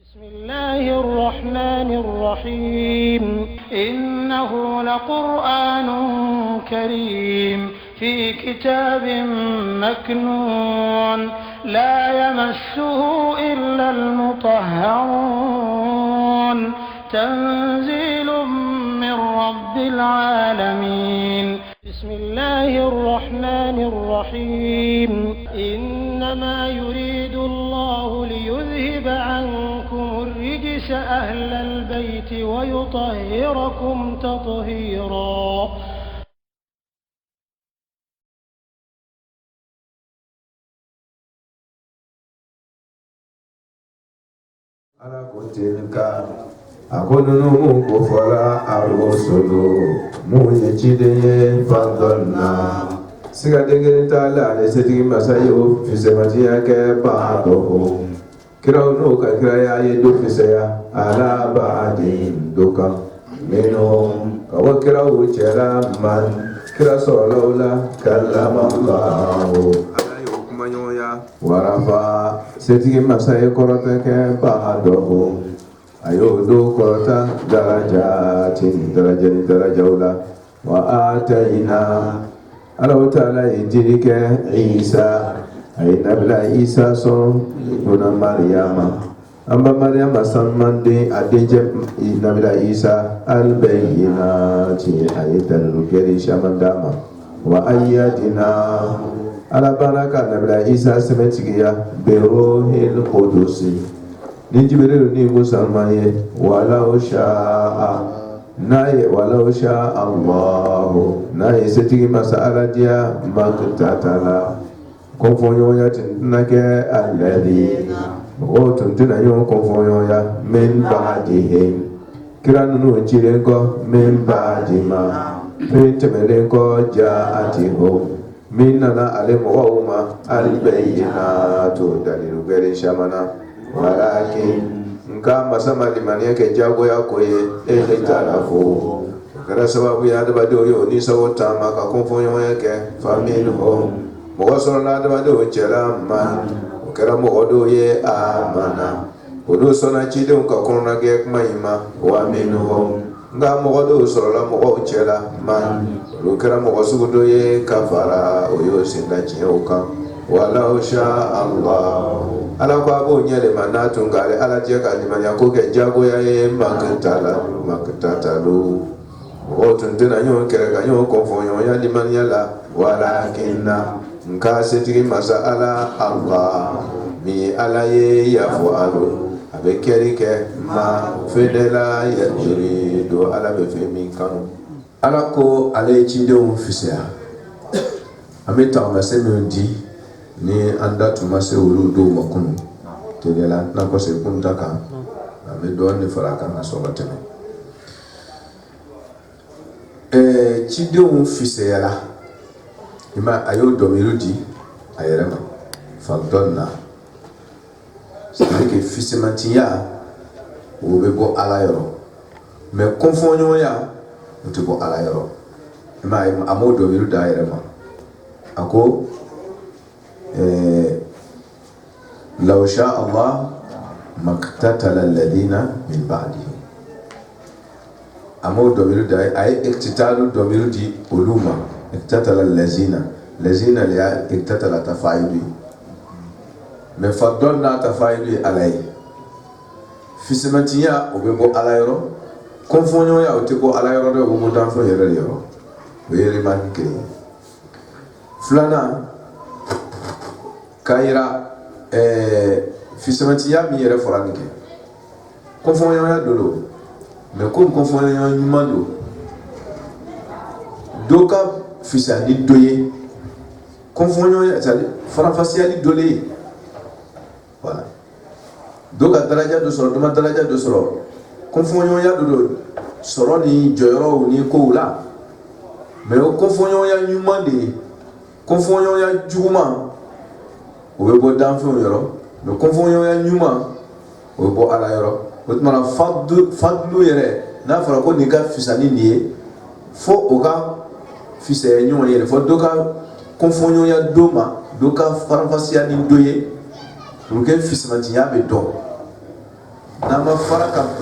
بسم الله الرحمن الرحيم إنه لقرآن كريم في كتاب مكنون لا يمسه إلا المطهرون تنزيل من رب العالمين بسم الله الرحمن الرحيم إنما يريد الله ليذهب عنكم الرجس أهل البيت ويطهركم تطهيرا. على كتلك أكون كفرا الرسل مجدين فضلنا سيغادين تعالى لسيتي مسايو في سماتياك بعضهم كراونو كرايا يدو في سيا على بعدين دوكا منهم كوكراو جرامان كرا صلولا كلام الله warafa setigi masa ye kɔrɔtɛ kɛ baadɔho a y'o do kɔrɔta darajaw la wa atayina Allahu taala ye dili kɛ Isa a ye nabila Isa sɔn donna Mariyama an ba Mariyama sanumanden a dencɛ nabila Isa albayinati a ye dalilu gɛri caman d'a ma wa ayyadina ala baraka nabila Isa sɛbɛntigiya berohil qudusi ni Jibrilu ni musalman ye walau sha Allahu n'a ye setigi masa ala diya maktatala kɔnfɔɲɔgɔnya tɛna kɛ alladina mɔgɔw tun tɛna ɲɔgɔn kɔnfɔɲɔgɔnya min ba'dihim kira ninnu cilen kɔ min ba'dima fɛn tɛmɛlen kɔ ja'atihum min nana ale mɔgɔw ma albayyinatu dalilu gɛrɛ caman walakin nka masa ma limaniya kɛ jagoya ko ye ikhtalafu o kɛra sababu ye adamadenw ye o nisɔngo taama ka kɔnfɔɲɔgɔnya kɛ faminhum mɔgɔ sɔrɔla adamadenw cɛla man o kɛra mɔgɔ dɔw ye amana olu sɔnna cidenw ka kɔnɔnagɛ kuma in ma wa minhum nka mɔgɔ dɔw sɔrɔla mɔgɔw cɛla man olu kɛra mɔgɔ sugu dɔ ye kafara o y'o senda tiɲɛw kan walau sha Allah ala ko a b'o ɲɛ de ma n'a tun k'ale ala jɛ ka limaniya ko kɛ jagoya ye makitatalu mɔgɔw tun tɛna ɲɔgɔn kɛrɛ ka ɲɔgɔn kɔnfɔɲɔgɔnya limaniya la walakinna nka setigi masa ala Allah min ye ala ye yafalu a bɛ kɛli kɛ ma fɛn la yajiri don ala bɛ fɛn min kanu ala ko ale ye cidenw fisaya an bɛ taamase min di ni an da tun ma se olu dɔw ma kunu teliya la an tɛna kɔsegin kunta kan an bɛ dɔɔnin fara a kan ka sɔrɔ ka tɛmɛ cidenw fisayala i ma a y'o dɔnmiru di a yɛrɛ ma fadɔlna c'est-à-dire que fisemantiya o bɛ bɔ ala yɔrɔ mais kɔnfɔɲɔgɔnya o tɛ bɔ ala yɔrɔ i ma ye a m'o dɔnmiru da a yɛrɛ ma a ko law sha Allah maktatala alladhina min ba'dihi a m'o dɔnmiru da a ye iktitalu dɔnmiru di olu ma iktatala allazina lazina le y'a iktatala tafayilu mais fadɔlna tafayilu ye ala ye fisemantiya o bɛ bɔ ala yɔrɔ kɔnfɔɲɔgɔnya o tɛ bɔ ala yɔrɔ dɛ o bɛ bɔ danfɛn yɛrɛ de yɔrɔ o ye remarque kelen ye filanan k'a yira fisemantiya min yɛrɛ fɔra nin kɛ kɔnfɔɲɔgɔnya dɔ don mais comme kɔnfɔɲɔgɔnya ɲuman don dɔ ka fisaya ni dɔ ye kɔnfɔɲɔgɔnya c'est-à-dire farafasiyali dɔ le ye voilà dɔ ka daraja dɔ sɔrɔ dɔ ma daraja dɔ sɔrɔ kɔnfɔɲɔgɔnya dɔ don sɔrɔ ni jɔyɔrɔw ni kow la mais o kɔnfɔɲɔgɔnya ɲuman de ye kɔnfɔɲɔgɔnya juguman o bɛ bɔ danfɛnw yɔrɔ mais kɔnfɔɲɔgɔnya ɲuman o bɛ bɔ ala yɔrɔ o tumana fadlu yɛrɛ n'a fɔra ko nin ka fisa ni nin ye fo o ka fisaya ɲɔgɔn ye fo dɔ ka kɔnfɔɲɔgɔnya dɔ ma dɔ ka farafasiya ni dɔ ye pour que fisamantiya bɛ dɔn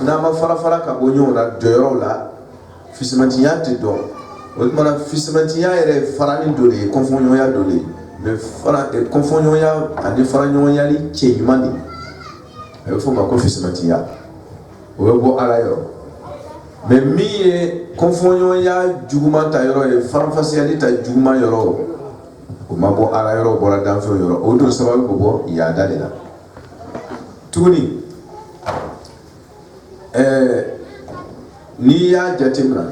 nama fara ka bonyo na doyoro la fismantiya te do o mana fismantiya yɛrɛ farani dɔ de ye kɔnfɔɲɔgɔnya dɔ de ye mais kɔnfɔɲɔgɔnya ani faraɲɔgɔnyali cɛ ɲuman de a bɛ fɔ o ma ko fismantiya o bɛ bɔ ala yɔrɔ mais min ye kɔnfɔɲɔgɔnya juguman ta yɔrɔ ye faranfasiyali ta juguman yɔrɔ o ma bɔ ala yɔrɔ o bɔra danfɛnw yɔrɔ o don sababu bɛ bɔ yaada de la tuguni n'i y'a jateminɛ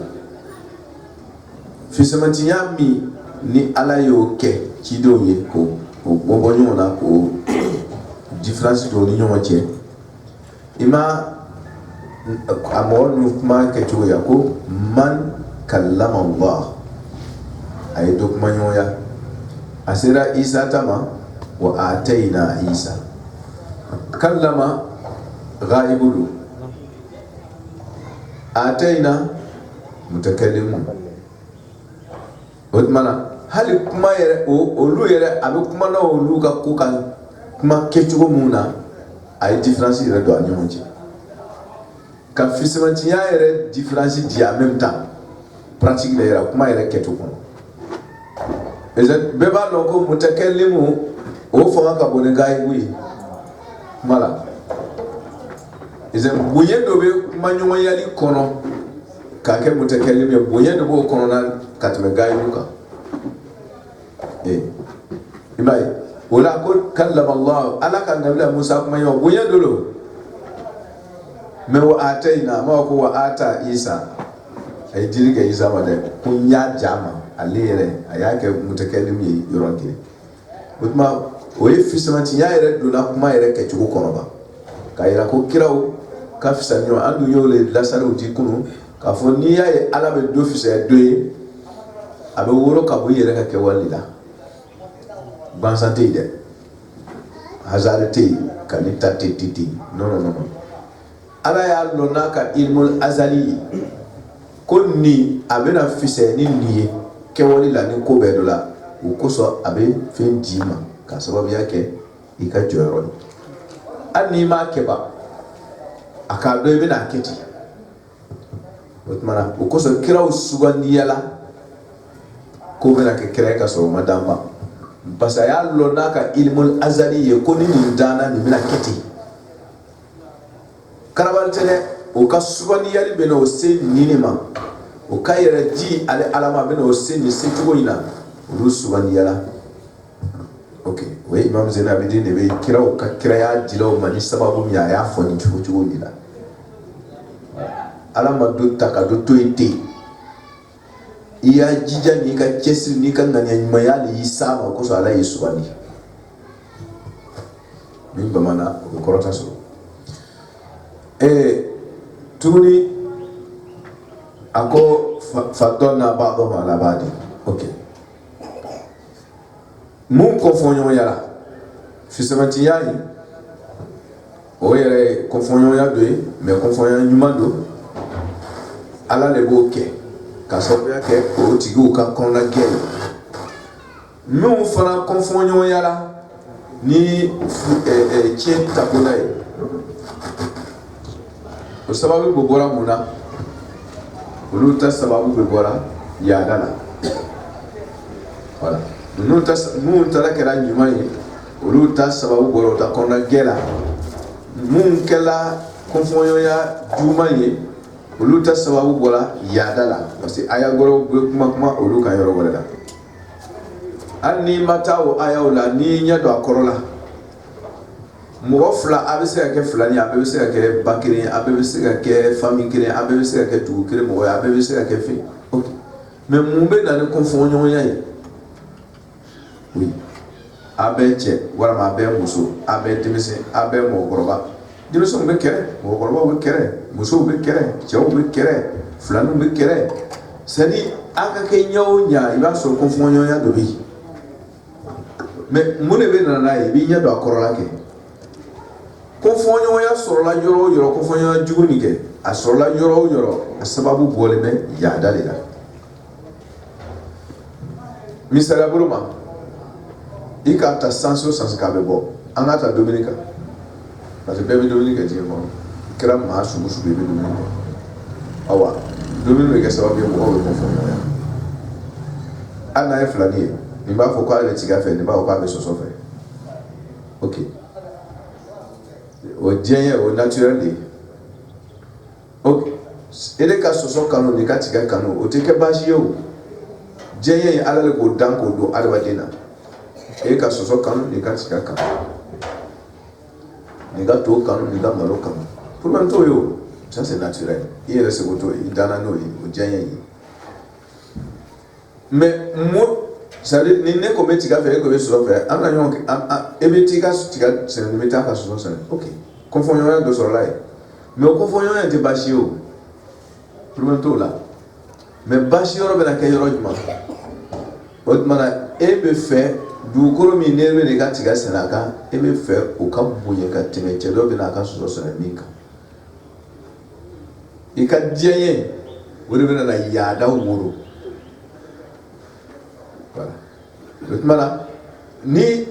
fisamantiya min ni ala y'o kɛ cidenw ye k'o bɔ ɲɔgɔn na k'o différence don ni ɲɔgɔn cɛ i ma a mɔgɔ ninnu kuma kɛcogoya ko man kallama Allah a ye dɔ kuma ɲɔgɔnya a sera Isa ta ma wa atayna Isa kallama ghaibu do atayna mutakallimu o tumana hali kuma yɛrɛ olu yɛrɛ a bɛ kuma na olu ka ko ka kuma kɛcogo mun na a ye différence yɛrɛ don a ni ɲɔgɔn cɛ ka fisamantiya yɛrɛ différence di en même temps pratique la yɛrɛ kuma yɛrɛ kɛcogo kɔnɔ bɛɛ b'a dɔn ko mutakallimu o fanga ka bon ni ghaibu ye kuma la bonya dɔ bɛ kuma ɲɔgɔnyali kɔnɔ k'a kɛ mutakallim ye bonya dɔ b'o kɔnɔna ka tɛmɛ ghaibu kan i b'a ye o la ko kallama Allah ala ka nabila Musa kuma ɲɔgɔn bonya dɔ do mais wa atayna ma ko wa ata Isa a ye dili kɛ Isa ma dɛ ko n y'a ja ma ale yɛrɛ a y'a kɛ mutakallim ye yɔrɔ kelen o tuma o ye fisamantiya yɛrɛ donna kuma yɛrɛ kɛcogo kɔnɔ ba k'a yira ko kiraw ka fisa ɲɔgɔn an dun y'o le lasariw di kunun k'a fɔ n'i y'a ye ala bɛ dɔ fisaya dɔ ye a bɛ wolo ka bɔ i yɛrɛ ka kɛwale la gansan tɛ yen dɛ hasard tɛ yen ka ne ta tɛ ten non ala y'a lɔn n'a ka ilmul azali ye ko nin a bɛna fisaya ni nin ye kɛwale la ni ko bɛɛ dɔ la o kosɔn a bɛ fɛn d'i ma ka sababuya kɛ i ka jɔyɔrɔ ye hali n'i m'a kɛ ban a k'a dɔn i bɛna kɛ ten o tumana o kosɔn kiraw sugandiyala ko bɛna kɛ kira ye ka sɔrɔ o ma d'an ma parce que a y'a lɔn n'a ka ilmul azali ye ko ni nin danna nin bɛna kɛ ten karabali tɛ dɛ o ka sugandiyali bɛna o se nin de ma o ka yɛrɛ di ale ala ma bɛna o se nin se cogo in na olu sugandiyala ok o ye imam Zainal Abidin de bɛ kiraw ka kiraya dilaw ma ni sababu min a y'a fɔ nin cogo de la ala ma dɔ ta ka dɔ to yen ten i y'a jija n'i ka cɛsiri n'i ka ŋaniya ɲumanya de y'i s'a ma o kosɔn ala y'i sugandi min bamanan o bɛ kɔrɔta sɔrɔ tuguni a ko faddalna ba'dahum ala ba'd ok mun kɔnfɔɲɔgɔnya la fisamantiya in o yɛrɛ ye kɔnfɔɲɔgɔnya dɔ ye mais kɔnfɔɲɔgɔnya ɲuman don ala de b'o kɛ ka sababuya kɛ o tigiw ka kɔnɔna gɛlɛn minnu fana kɔnfɔɲɔgɔnya la ni tiɲɛni takola ye o sababu bɛ bɔra mun na olu ta sababu bɛ bɔra yaada la voilà minnu ta kɛra ɲuman ye olu ta sababu bɔra o ta kɔnɔna gɛlɛn la minnu kɛra kɔnfɔɲɔgɔnya juguman ye olu ta sababu bɔra yaada la parce que aya gɔrɔw bɛ kuma olu kan yɔrɔ wɛrɛ la hali n'i ma taa o ayaw la n'i ɲɛ don a kɔrɔ la mɔgɔ fila a bɛ se ka kɛ filani a bɛɛ bɛ se ka kɛ ba kelen a bɛɛ bɛ se ka kɛ famille kelen a bɛɛ bɛ se ka kɛ dugu kelen mɔgɔ ye a bɛɛ bɛ se ka kɛ fɛn ok mais mun bɛ na ni kɔnfɔɲɔgɔnya ye oui a bɛɛ cɛ walima a bɛɛ muso a bɛɛ denmisɛn a bɛɛ mɔgɔkɔrɔba denmisɛnw bɛ kɛrɛ mɔgɔkɔrɔbaw bɛ kɛrɛ musow bɛ kɛrɛ cɛw bɛ kɛrɛ filaninw bɛ kɛrɛ c'est à dire a ka kɛ ɲɛ o ɲɛ i b'a sɔrɔ kɔnfɔɲɔgɔnya dɔ bɛ yen mais mun de bɛ na n'a ye i b'i ɲɛ don a kɔrɔla kɛ kɔnfɔɲɔgɔnya sɔrɔla yɔrɔ o yɔrɔ kɔnfɔɲɔgɔnya jugu nin kɛ a sɔrɔla yɔrɔ o yɔrɔ a sababu bɔlen bɛ yaada de la misaliya bolo ma i k'a ta sansi o sansi k'a bɛ bɔ an k'a ta dumuni kan parce que bɛɛ bɛ dumuni kɛ diɲɛ kɔnɔ kira maa sugu sugu i bɛ dumuni kɛ awa dumuni bɛ kɛ sababu ye mɔgɔw bɛ kɔn ɲɔgɔn hali n'a ye filani ye nin b'a fɔ k'ale bɛ tiga fɛ nin b'a fɔ k'a bɛ sɔsɔ fɛ ok o diɲɛ o naturel de ye ok e de ka sɔsɔ kanu n'i ka tiga kanu o tɛ kɛ baasi ye o diɲɛ ye ala de k'o dan k'o don adamaden na e ka sɔsɔ kanu n'i ka tiga kanu n'i ka to kanu n'i ka malo kanu problème t'o ye o ça c'est naturel i yɛrɛ seko t'o ye i danna n'o ye o diɲɛ ye mais c'est à dire ni ne ko bɛ tiga fɛ e ko bɛ sɔsɔ fɛ an bɛna ɲɔgɔn kɛ e bɛ t'i ka tiga sɛnɛ ni bɛ taa ka sɔsɔ sɛnɛ ok kɔnfɔɲɔgɔnya dɔ sɔrɔla ye mais o kɔnfɔɲɔgɔnya tɛ baasi ye o problème t'o la mais baasi yɔrɔ bɛna kɛ yɔrɔ jumɛn o tuma na e bɛ fɛ dugukolo min ne bɛ n'i ka tiga sɛnɛ a kan e bɛ fɛ o ka bonya ka tɛmɛ cɛ dɔ bɛ n'a ka sɔsɔ sɛnɛ min kan i ka diɲɛ o de bɛ na yaada woro voilà o tuma na ni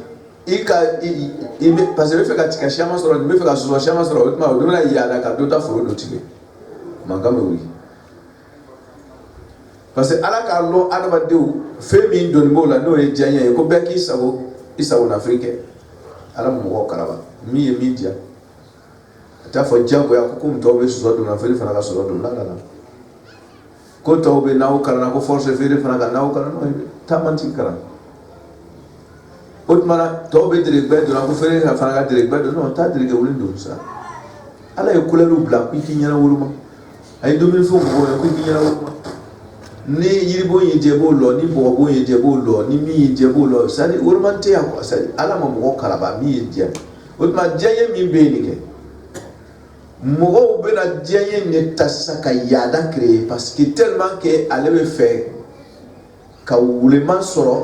i ka i bɛ parce que i bɛ fɛ ka tiga siama sɔrɔ nin bɛ fɛ ka sɔsɔ siama sɔrɔ o tuma o de bɛ na yaada ka dɔ ta foro dɔ tigɛ mankan bɛ wuli parce que ala k'a lɔn adamadenw fɛn min doni b'o la n'o ye diɲɛ ye ko bɛɛ k'i sago nafiri kɛ ala mɔgɔw kalaba min ye min diya a t'a fɔ diyagoya ko komi tɔw bɛ sɔsɔ don nafiri fana ka sɔsɔ don la ko tɔw bɛ n'aw kalanna ko force feere fana ka n'aw kalan n'o ye taama ti kalan o tuma na tɔw bɛ deregbɛ donna ko feere fana ka deregbɛ don non t'a derege wuli don sa ala ye couleur bila ko i k'i ɲɛna woloma a ye dumuni fɛn mɔgɔw ye ko i k'i ɲɛna woloma ni yiribon ye jɛ b'o lɔ ni bɔgɔbon ye jɛ b'o lɔ ni min ye jɛ b'o lɔ c'est à dire woloma tɛ yan quoi c'est à dire ala ma mɔgɔ kalaba min ye diɲɛ o tuma diɲɛ min bɛ yen nin kɛ mɔgɔw bɛna diɲɛ ne ta sisan ka yaada créer parce que tellement que ale bɛ fɛ ka wulema sɔrɔ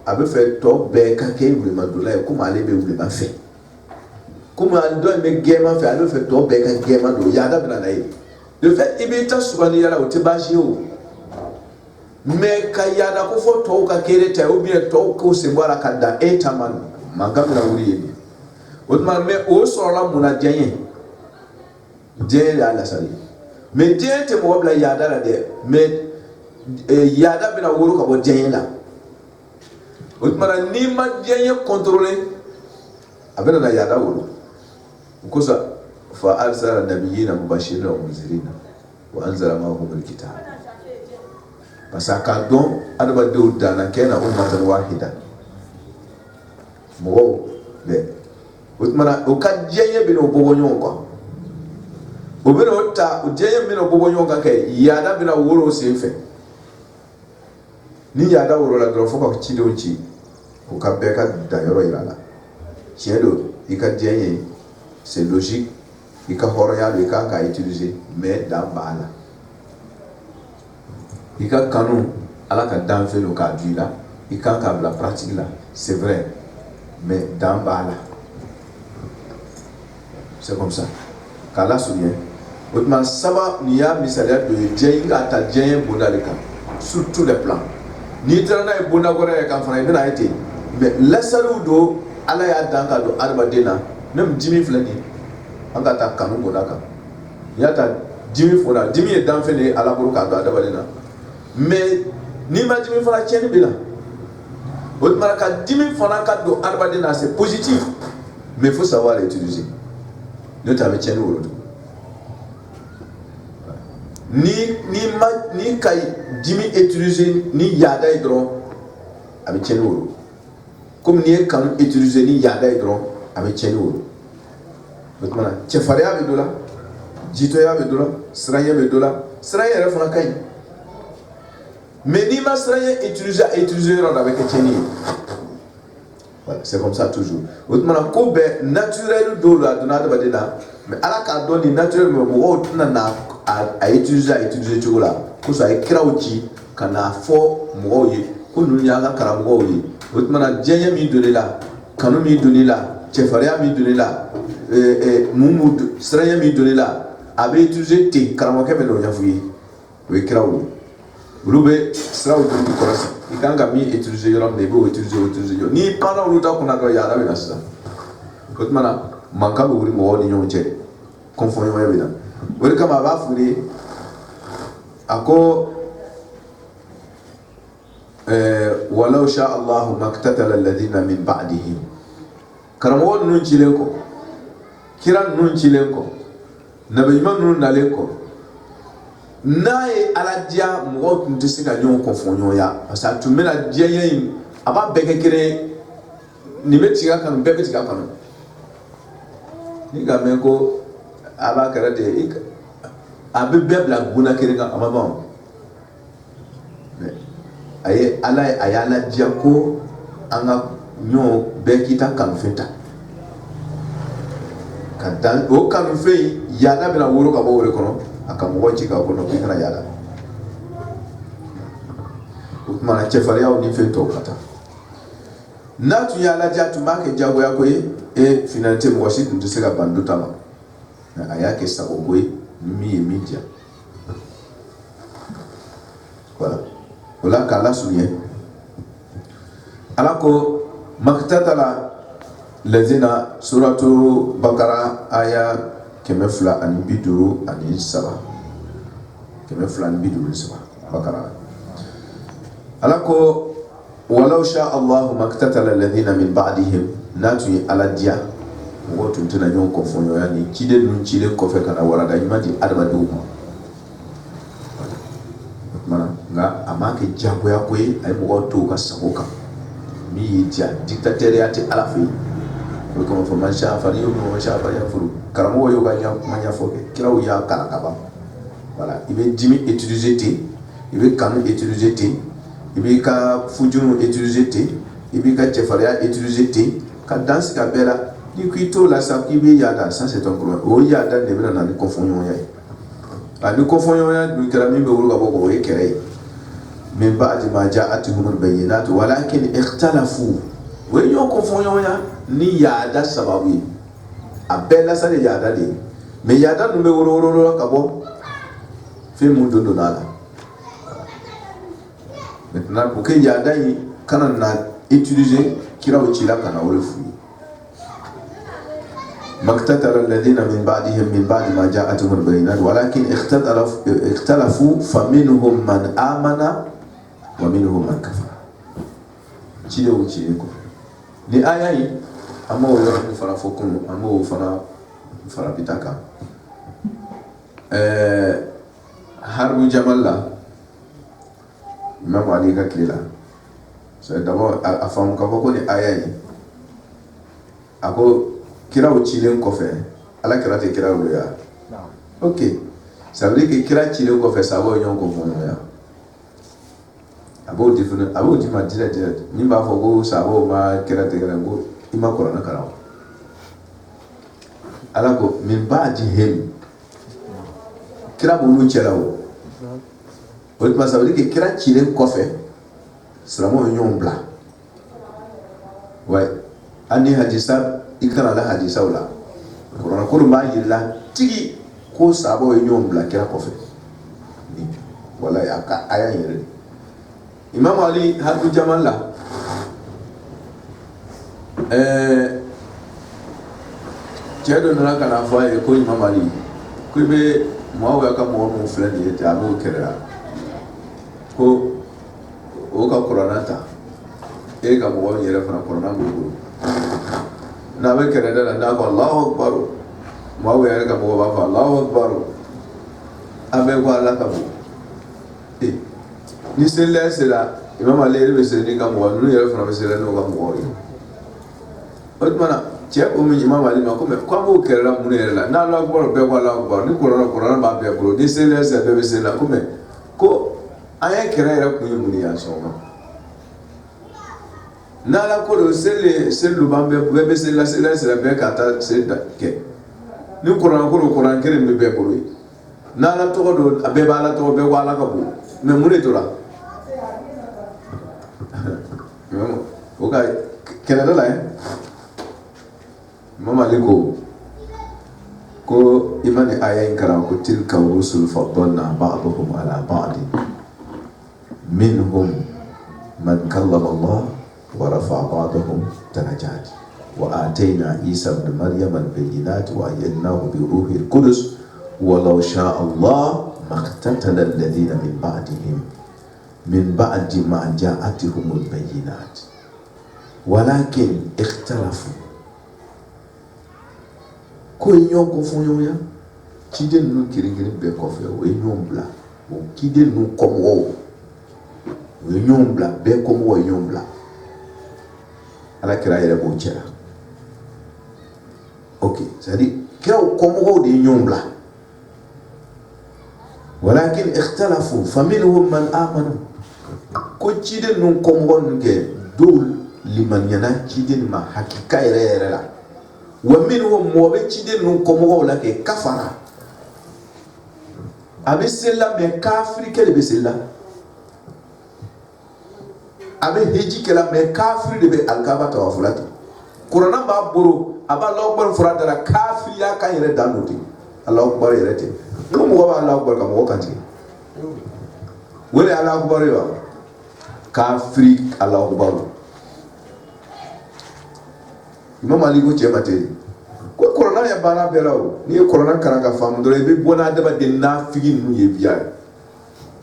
a bɛ fɛ tɔ bɛɛ ka kɛ wulemadonla ye komi ale bɛ wulema fɛ komi dɔ in bɛ gɛɛma fɛ ale bɛ fɛ tɔ bɛɛ ka gɛɛma don yaada bɛna na ye le fait i bɛ ta sugandi yala o tɛ baasi ye o mais ka yaada ko fɔ tɔw ka kere ta ou bien tɔw k'o sen bɔ a la ka da e ta ma mankan bɛna wuli yen o tuma mais o sɔrɔla mun na diɲɛ de y'a lasali mais diɲɛ tɛ mɔgɔ bila yaada la dɛ mais yaada bɛna wolo ka bɔ diɲɛ la o tuma na n'i ma diɲɛ contrôler a bɛna na yaada wolo o kosɔn fa arsala nabiyina mubashirina wa munzirina wa anzala ma'ahumul kitab parce que a ka dɔn adamadenw danna kɛ na ummatan wahida mɔgɔw bɛɛ o tuma na o ka diɲɛ bɛna o bɔbɔ ɲɔgɔn kan o bɛna o ta o diɲɛ bɛna o bɔbɔ ɲɔgɔn kan kɛ yaada bɛna wolo o sen fɛ ni yaada wolola dɔrɔn fo ka cidenw ci o ka bɛɛ ka danyɔrɔ yira la tiɲɛ don i ka diɲɛ c'est logique i ka hɔrɔnya don i kan k'a utiliser mais dan b'a la i ka kanu ala ka dan fɛn don k'a di i la i kan k'a bila pratique la c'est vrai mais dan b'a la c'est comme ça k'a lasurunya o tuma saba n'i y'a misaliya dɔ ye diɲɛ i k'a ta diɲɛ bonda de kan sur tous les plans n'i taara n'a ye bonda wɛrɛ yɛrɛ kan fana i bɛna ye ten mais lasaliw don ala y'a dan ka don adamaden na même dimi filɛ nin ye an ka taa kanu bonda kan n'i y'a ta dimi fɔra dimi ye danfɛn de ye ala bolo k'a don adamaden na mais n'i ma dimi fana tiɲɛni bɛ na o tuma ka dimi fana ka don adamaden na c'est positif mais il faut savoir l'utiliser n'o tɛ a bɛ tiɲɛni wolo ni ka dimi utiliser ni yaada ye dɔrɔn a bɛ tiɲɛni wolo komi n'i ye kanu utiliser ni yaada ye dɔrɔn a bɛ tiɲɛni wolo o tuma cɛfarinya bɛ dɔ la jitɔya bɛ dɔ la siranɲɛ bɛ dɔ la siranɲɛ yɛrɛ fana ka ɲi mais n'i ma siranɲɛ utiliser a utiliser yɔrɔ dɔ a bɛ kɛ tiɲɛni ye voilà c'est comme ça toujours o tuma ko bɛɛ naturel dɔw la a donna adamaden na mais ala k'a dɔn nin naturel mais mɔgɔw tɛna na a utiliser cogo la kosɔn a ye kiraw ci ka n'a fɔ mɔgɔw ye ko ninnu y'an ka karamɔgɔw ye o tuma na diɲɛ min donn'i la kanu min donn'i la cɛfarinya min donn'i la siranɲɛ min donn'i la a bɛ utiliser ten karamɔgɔkɛ bɛ n'o ɲɛfɔ i ye o ye kiraw ye olu bɛ siraw donni kɔlɔsi i kan ka min utiliser yɔrɔ min na i b'o utiliser yɔrɔ n'i panna olu ta kunna dɔrɔn yaada bɛ na sisan o tuma na mankan bɛ wuli mɔgɔw ni ɲɔgɔn cɛ konfonyo ya bina wani kama ba furi ako walau sha Allah maktatala alladhina min ba'dihim karamo nun cilenko kiran nun cilenko nabi man nun nalenko naye aladia mo tun te se ka nyon konfonyo ya parce que tu mena dia yin aba beke kire ni betiga kan betiga kan ni ga men ko aba karate abe bebla guna kire ga amaba aye ala ayala dia ko anga nyon bekita kan feta kadan o kan fe yada bena woro ka bo wore kono akamuwaji ka kono kikana yada utmana chefaria oni feto kata natu yala jatu make jago yako e finalité mo wasit ndisega banduta ma na ayake sabogwe mi media wala kala sunye alako maktatala lazina suratu bakara aya kemefla ani biduru ani saba kemefla ani biduru saba bakara alako walau sha Allah maktatala alladhina min ba'dihim natu ala dia ngo tuntuna nyon konfonyo yani kide nun chile ko fe kana waraga imadi adama duma mana nga amake jambo yako ay mo to ka saboka mi dia dictatoriat ala fi ko ko fo man sha fa yo mo sha fa ya furu karamo yo ga nya manya foke kiraw ya kala kaba voilà il veut dimi utiliser té il veut kanu utiliser té il veut ka fujunu utiliser té il veut ka chefaria utiliser té ka danse ka bela ni kuito la sa ki be yada ça c'est un problème o yada de bela na ni confonyon ya ani confonyon ya du karami be wuro ga boko e kere min ba'di ma ja'atuhum al-bayyinat walakin ikhtalafu wa yo confonyon ya ni yada sababu abela sa de yada de mais yada no be wuro ka bo fe mun do nala maintenant pour que yada yi kana na utiliser kira uchila kana urefu maktatara alladhina min ba'dihim min ba'di ma ja'atuhum al-bayyinat walakin ikhtalafu faminhum man amana wa minhum man kafara chile ko ni aya yi amma wo yo fara fokun amma wo fara bitaka harbu jamalla imam ali ka kila so d'abord afam ka ko ni aya yi ako kira o chile ko fe ala kira te kira o ya OK ça veut dire que kira chile ko fe ça va yon ko fon ya abo different abo di ma direct ni ba fo ko ça va ma kira te kira ngo ima ko na kara ala ko min ba'di him kira bo lu chela o ma ça veut dire que kira chile ko fe salamo yon bla ouais ani hadisa ikana la hadisa wala korona ko ma yilla tigi ko sabo yon bla kira ko fe ni wala ya ka aya yire imam ali hadu jamalla jedo na kana fa e ko imam ali ko be mo wa ka mo no flan ye ta bo kera ko o ka korona ta e ka mo yere fa korona go na be kera da na ko Allahu akbar mo wa yere ka mo ba fa Allahu akbar abe ko ala ka bo ni sele sela imam ali be sele ni ka mo no yere fa be sele no ka mo yo otmana che o mi imam ali ma ko me ko mo kera mu ne la na Allahu akbar be ko Allahu akbar ni korona ba be ko ni sele se be sele ko me ko aya kera era ku mu ni ya so ma na la ko do sele bambe be sele be ka ta se da ke ni korona kere me be ko na la to do be ba la to be wala ka bu me mu ne to la o ka kera da la mama liko ko imani aya inkara ko tilka rusul faddalna ba'dhum ala ba'd minhum man kallama Allah wa rafa'a ba'dahum darajat وآتينا عيسى ابن مريم البينات وأيدناه بروح القدس ولو شاء الله ما اقتتل الذين من بعد ما جاءتهم البينات ولكن اختلفوا كوي نيون كوفونيويا كيدن نو كيرين بي كوفي وي نيون بلا كيدن نو كومو وي نيون بلا بي كومو وي نيون بلا ala kira yɛrɛ b'o cɛ la ok c'est à dire kiraw kɔmɔgɔw de ye ɲɔgɔn bila walakin ikhtalafu faminhum man amanu ko ciden ninnu kɔmɔgɔ ninnu kɛ dɔw limaniyana ciden ma hakika yɛrɛ yɛrɛ la wa minhum mɔgɔ bɛ ciden ninnu kɔmɔgɔw la kɛ kafara a bɛ seli la mais kafiri kɛ de bɛ seli la abe heji kela me kafiri de be alkaba tawafulati qur'an ba boro aba Allah akbar furada la kafiri ya kan yere danuti Allah akbar yere te ko mo ba Allah akbar ka mo kanti wele Allah akbar yo kafiri Allah akbar imam ali ko chemate ko qur'an ya bana belawo ni qur'an karanga famu dole be bona daba de nafigi nu ye biya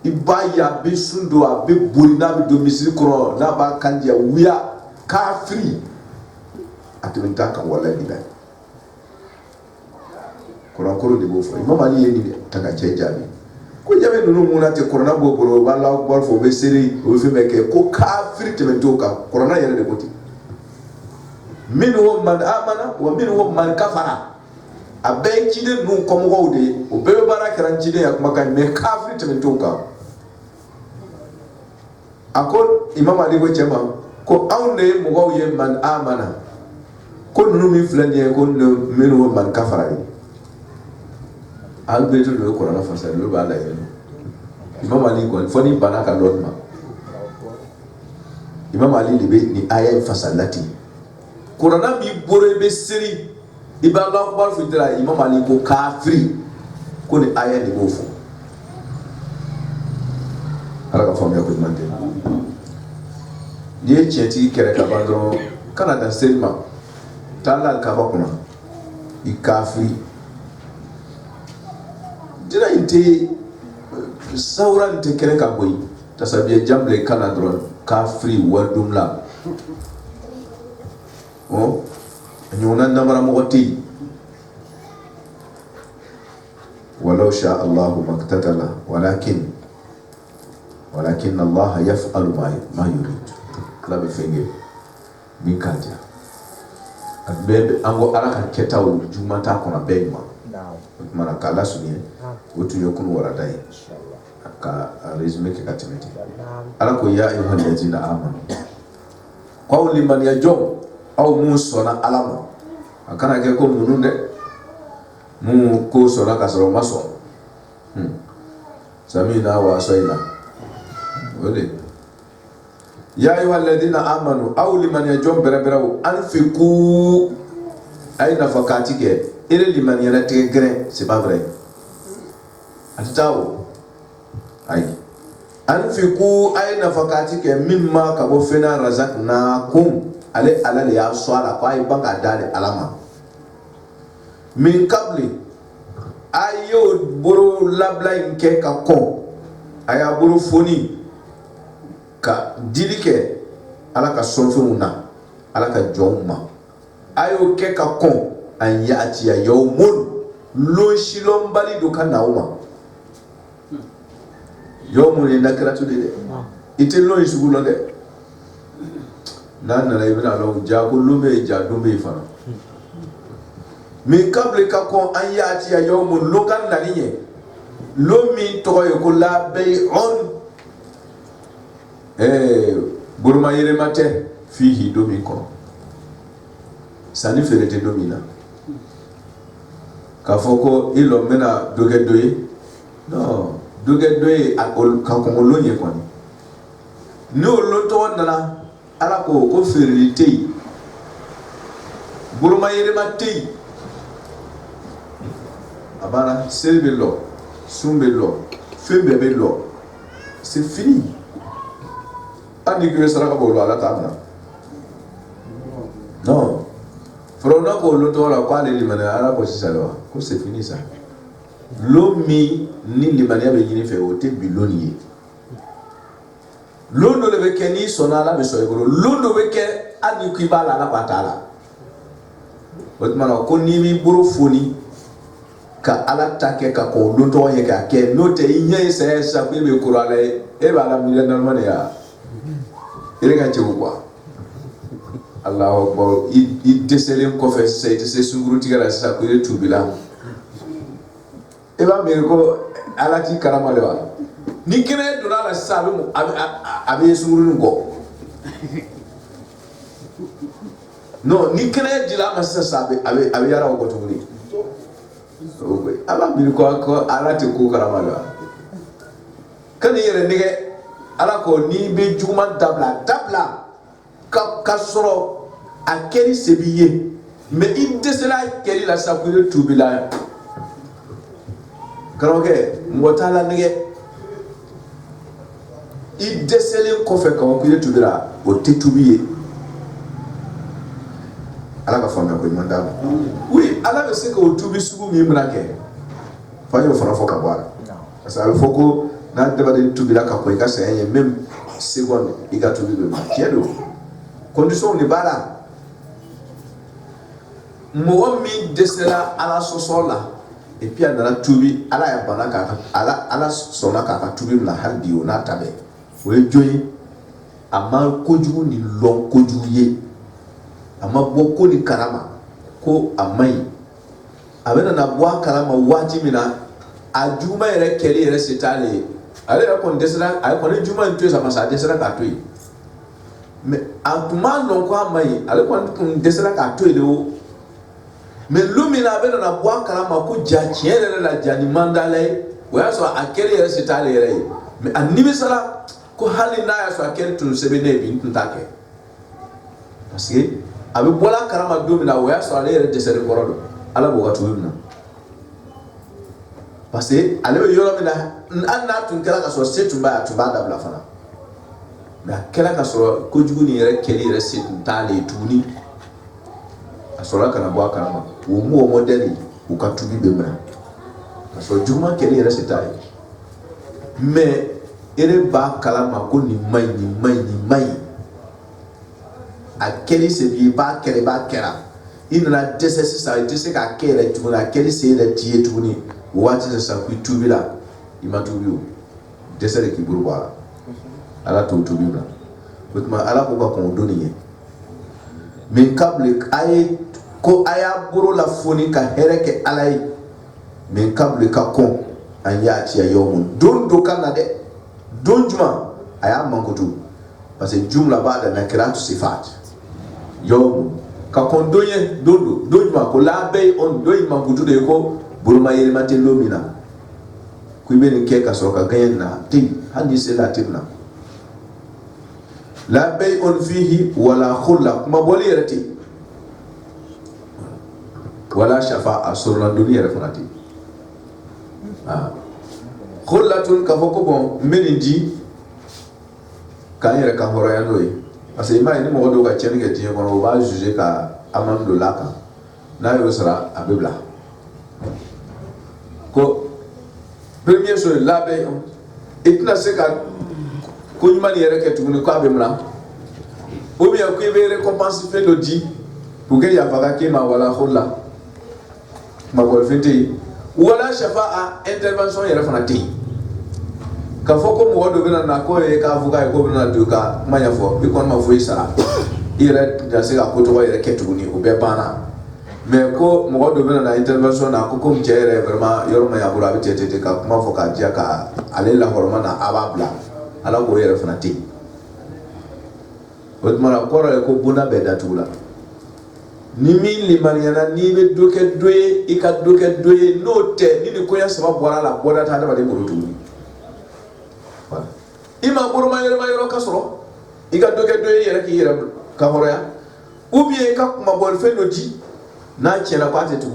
ibaya be sundo a be boli na be do misiri koro na ba kandia wiya kafiri atuminta kan wala diba koro koro de bo fo imam ali yeni taka che jabi ko jabe nunu muna te koro na bo boro ba la bor fo be seri o fi meke ko kafiri te mento ka koro na yere de boti minhum man amana wa minhum man kafara abe kide nun komo de o be bara karan kide ya kuma kan me kafiri te mento ka ako imam ali ko chema ko awne mo go ye man amana ko nunu mi flanye ko no menu man kafara albeto do ko na fasa do ba la ye imam ali ko foni banaka lodma imam ali libe ni aya fasalati qur'ana bi bore be seri iba Allah akbar fitra imam ali ko kafiri ko ni aya ni bofu ala ka fami ko mande ni cheti kere ka bandro kana da selma tala ka ba kuna ikafi dira inte sauran te kere ka boy tasabiya jamle kana dron kafri wadumla o nyona namara mogoti walau sha Allah maktatala walakin Allah yaf'alu ma yurid la be fenge min kaja abbe ango araka ketaw jumata kona beyma mana kala sunye wotu yokun wala dai inshallah ka resume ke katimeti ala ko ya ayuha allazina amanu qawli man yajum aw musona alama akana ke ko mununde mu ko sona kasoro maso samina wa sayna wale ya ayuha alladhina amanu aw liman yajum beraberau anfiqu ay nafakati ke ere liman yana tegre c'est pas vrai atao ay anfiqu ay nafakati ke mimma kabo fena razaqnakum ale alale ya swala kwa ay banga dale alama min qabli ayo buru labla inke ka ko aya buru foni ka dilike ala ka sonfe muna ala ka jomma ayo ke ka kon an yati ya yawmun lo shilom bali do kan nauma yawmun ne nakratu de ite lo isugulo de nan na ibn Allah ja ko lume ja do me fa min kable ka kon an yati ya yawmun lo kan naliye lo mi to ko la bay'un burma yere mate fihi domi kono sani ferete domina ka foko ilo mena doge doye no doge doye akol ka ko lonye kwani no lonto wandana ala ko ferite burma yere mate abana selbe lo sumbe lo fembe be lo c'est fini andi que sera ko ala tabna non Frona ko loto la ko ale limane ala ko sisalo ko c'est fini ça. Lomi ni limane be yini fe o te biloni. Londo le be ni sonala be so e ko londo be ke ani ku bala la patala. Otmana ko ni mi buru foni ka ala take ka ko loto ye ka ke note inye se sa ku be kurale e bala mi le normal ya. Ire ka ci quoi. Allahu akbar i deselem ko fe se sunguru tigara sa ko ye tubila e ba me ko alati karama le wa ni kene dona la sabe mu abi sunguru ngo no ni kene dila ma sa sabe abi yara ko tuni aba mi ko alati ko karama le wa kan yere nige ala ko ni be juma dabla ka soro a keri sebiye mais il desela keri la sakure tubila karoke ngotala nige il desele ko fe ko kire tubila o tetubiye ala ka fama ko manda oui ala be se ko tubi sugu mi mrake fanyo fana foka bwana ça veut foko na deba de tubila ka ko ka seye même seconde iga tubi be kiedo condition ni bala mo mi desela ala sosola et puis andala tubi ala ya bana ka ala sona ka tubi na halbi ona tabe we joyi ama kojugu ni lon kojugu ye ama boko ni karama ko amai abena na bwa karama wati mina ajuma ere keli ere setale ale ko desela ay ko ni juma ntu sa masa desela ka toyi mais atuma non ko amai ale ko desela ka toyi de o mais lumina bena na bwa karama ko jachiere la jani mandale wa so akeli ere setale ere mais animi sala ko hali na ya so akeli tun sebene bi ntake parce que abi bola karama domina wa so ale ere desere korodo ala bo watu wimna parce que ale yoro mina anna tun kala ka so setumba atuba da bla fana na kala ka so ko juguni ere keli ere setale tuni asola kana bwa karama wo mu modeli ukatubi bemra aso juma keli ere setale mais ere ba kalama ko ni mai a keli se bi ba kera inna desesi sa dese ka kera tuna keli se da tie tuni wati sa ku tubila imatubiu desere ki burba ala to tubila butma ala ko ba ko doniye min kablik ay ko aya buru la foni ka hereke alay min kablik ka kon an yati yawmun don do kana de don juma aya mankutu parce que jumla ba'da nakiratu sifat yawmun ka kon doye dondo dojuma ko la bay on doy mankutu de ko burma yele mate lomina ku be ni ke ka so ka ganna ti handi se la tibna la bay on fihi wala khulla ma boli rati wala shafa'a surna dunya rafanati khullatun ka foko bon menindi kan yere ka horo ya noy parce que imay ni mo do ka cheni ke tiye ko ba juger ka amando laka na yo sera abibla ko premier chose la be itna se ka ko nyuma ni yere ke tuguni ko abimla ou bien ko be récompense fait lodi pour que ya faga ke ma wala khulla ma wala fete wala shafa'a intervention yere fanati ka foko mo wado bena na ko e ka fuga e ko bena duka manya fo bi kon ma fo isara ire da se ka ko to yere ketuni o be bana mais ko mo wado bena na intervention na ko ko mjere vraiment yorma ya bura bi tete ka kuma fo ka dia ka ale la horma na ababla ala ko yere fanati odmara ko ra ko buna be datula ni min li mariana ni be doke doye ika doke doye note ni ko ya sama bora la boda ta da ba de burutuni ima burma yero kasoro ika doke doye yere ki yere ka horoya ou bien ka kuma bol fe nodi na chela pate tu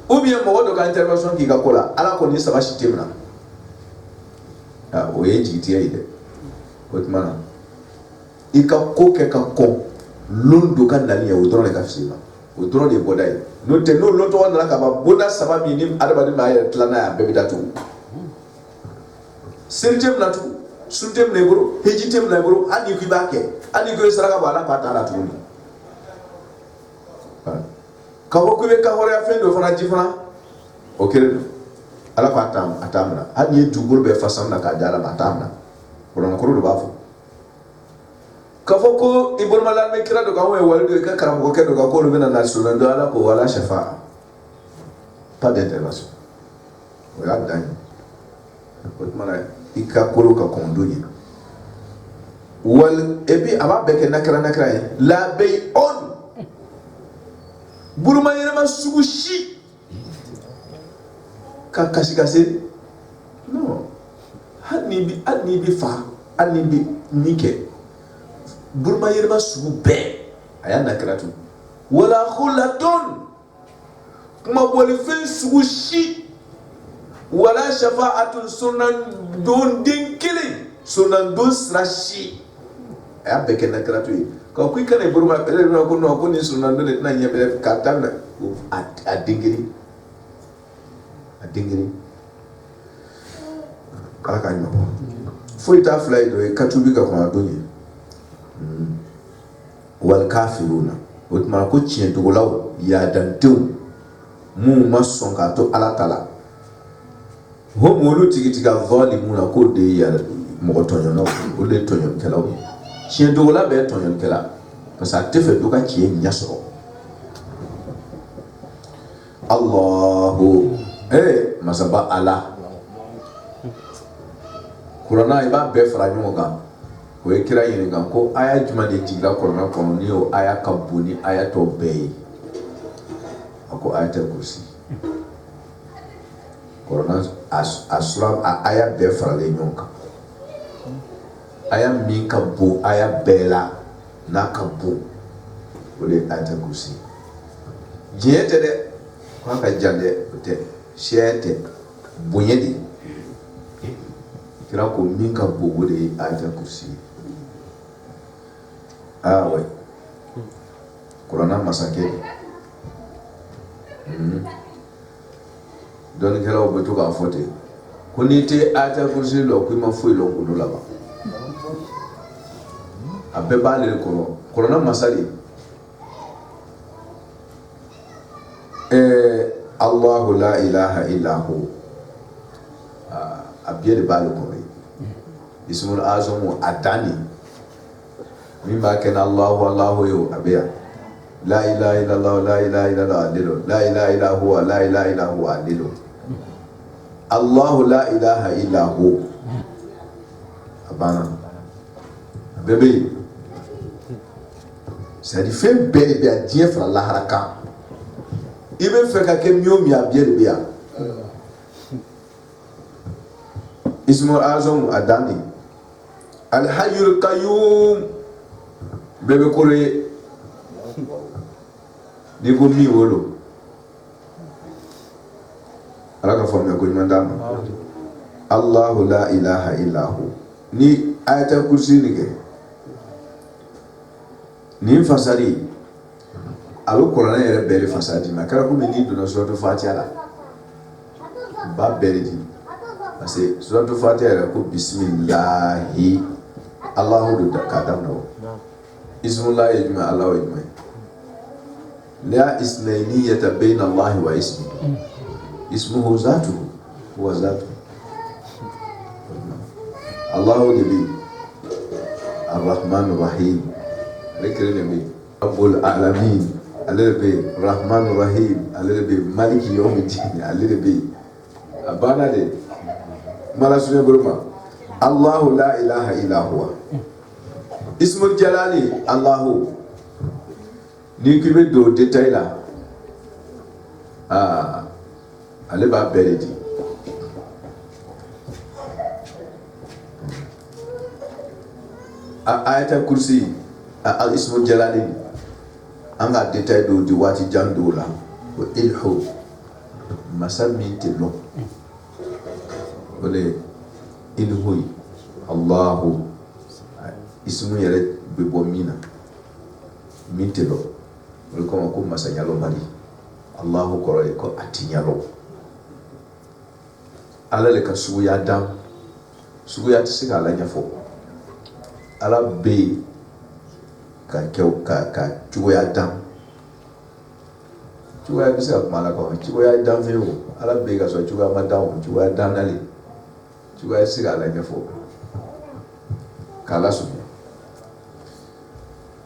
ou bien mo wodo ka intervention ki ka kola ala ko ni saba shitemna o yeji ti ide otmana ika ko ke ka ko londo kan dali ya udron le ka fisima o dɔrɔn de bɔda ye n'o tɛ n'o lɔn tɔgɔ nana ka ban bonda saba min ni adamaden b'a yɛrɛ tila n'a ye a bɛɛ bɛ datugu seli tɛ mina tugun sun tɛ mina i bolo heji tɛ mina i bolo hali n'i ko i b'a kɛ hali n'i ko i saraka bɔ ala k'a t'a la tuguni k'a fɔ ko i bɛ kahɔrɔya fɛn dɔ fana ji fana o kelen don ala k'a t'a mina hali n'i ye dugukolo bɛɛ fasa na k'a di ala ma a t'a mina kɔrɔnankɔrɔ de b'a fɔ k'a fɔ ko i bolomalan bɛ kira dɔ kan o ye wali dɔ i ka karamɔgɔkɛ dɔ kan k'olu bɛna na sunan dɔ ala ko wala shafa pas d'intervention o y'a dan ye o tuma na i ka kolo ka kɔn don ye wali et puis a b'a bɛɛ kɛ nakira ye la bɛyi on buruma yɛlɛma sugu si ka kasi non hali n'i bɛ fa hali n'i bɛ min kɛ buruma yɛlɛma sugu bɛɛ a y'a nakira tu wala khulatun kuma bolifɛn sugu si wala shafa'atun sunan don den kelen sunan don sira si a y'a bɛɛ kɛ nakira tu ye ko i kana buruma ko non ko ni sunan don de tɛna ɲɛ bɛrɛ k'a daminɛ a den kelen ala k'a ɲɛbɔ foyi t'a fila ye dɔ ye ka tubi ka kɔn a don ye wal kafiruna o tuma ko tiɲɛ dogolaw yaadantew mun ma sɔn k'a to ala ta la ho molu tigi ka zalimuna ko de ye mɔgɔ tɔɲɔnaw olu de tɔɲɔnikɛlaw ye tiɲɛ dogola bɛɛ ye tɔɲɔnikɛla parce que a tɛ fɛ dɔ ka tiɲɛ ɲɛ sɔrɔ Allahu masaba ala kuranna i b'a bɛɛ fara ɲɔgɔn kan o ye kira ɲininka ko aya jumɛn de jiginna kuranna kɔnɔ ni o aya ka bon ni aya tɔ bɛɛ ye a ko ayatul kursi kuranna a sura a aya bɛɛ faralen ɲɔgɔn kan aya min ka bon aya bɛɛ la n'a ka bon o de ye ayatul kursi diɲɛ tɛ dɛ k'a ka jan dɛ o tɛ sɛ tɛ bonya de kira ko min ka bon o de ye ayatul kursi ouais kuranna masakɛ dɔnnikɛlaw bɛ to k'a fɔ ten ko n'i tɛ ayatul kursi lɔ ko i ma foyi lɔn kolo laban a bɛɛ b'ale de kɔnɔ kuranna masa de Allahu la ilaha illa hu a bɛɛ de b'ale kɔnɔ ismul azamu a dani min b'a kɛ Allahu ye a bɛ yan la ilaha illallah la ilaha illallah ale don la ilaha illa huwa la ilaha illa huwa ale don Allahu la ilaha illa hu a banna a bɛɛ bɛ yen c'est-à-dire fɛn bɛɛ de bɛ yan diɲɛ fara lahara kan i bɛ fɛ ka kɛ min o min a bɛɛ de bɛ yan ismul azam a dan de al-hayyul qayyum bɛɛ bɛ kolo ye n'i ko min wolo ala ka faamuya ko ɲuman d'a ma Allahu la ilaha illa hu ni ayatul kursi ni kɛ ni fasari a bɛ kuranɛ yɛrɛ bɛɛ de fasa di ma a kɛra komi n'i donna suratul fatiha la ba bɛɛ de di parce que suratul fatiha yɛrɛ ko bisimilahi Allahu do k'a daminɛ o ismullah ye jumɛn Allahu ye jumɛn la isnayniyata bayna Allahi wa ismihi ismuhu zatuhu huwa zatuhu Allahu de bi ar-rahman rahim lekere de bi rabbul alamin ale de bi rahman rahim ale de bi maliki yawmiddin ale de bi abana de mala sunne burma Allahu la ilaha illa huwa ismul jalali Allahu ni ki bɛ don détail la ale b'a bɛɛ de di ayatul kursi ismul jalali an ka détail dɔw di waati jan dɔw la o ilhu masa min tɛ lɔn o de ilhu Allahu ismu yɛrɛ bɛ bɔ min na min tɛ lɔn o ko ko masa nyalo mari Allahu koro ko atinyalo ala le ka sugu ya dam sugu ya tsi ala nyafo ala be ka jugo ya dam jugo ya bisa mala ko jugo ya dam fe o ala be ka so jugo ya madaw jugo ya dam nali jugo ya siga ala nyafo kala su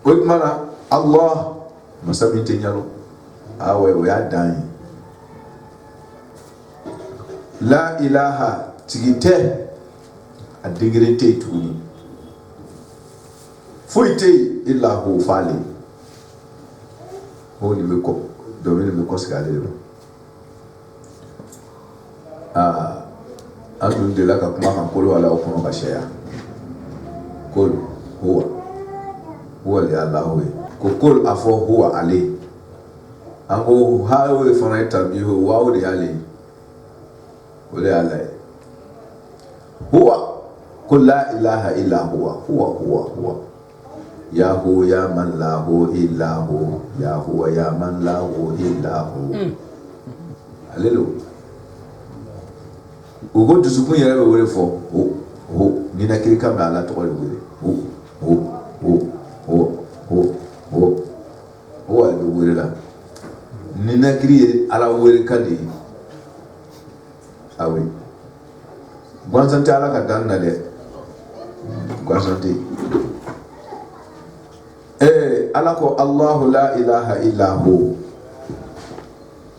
ko mana Allah masabi tenyalo awe o ya dan la ilaha tigite adigirete tuni fuite illa hu fali ho ni meko do ni meko skale adu de la ka kuma kan kolo wala ko ka shaya kol huwa li Allah ko kol afo huwa ali ango hawe fona tabihu wa odi ali wala Allah huwa qul la ilaha illa huwa ya hu ya man la hu illa hu ya huwa ya man la hu illa hu alelo ugo dusukun yere be wore fo ho ni na kiri kama ala to wore ho ala wore la ni na kiri ala wore kadi awe gwansante ala ka dan na de gwansante ala ko Allahu la ilaha illa hu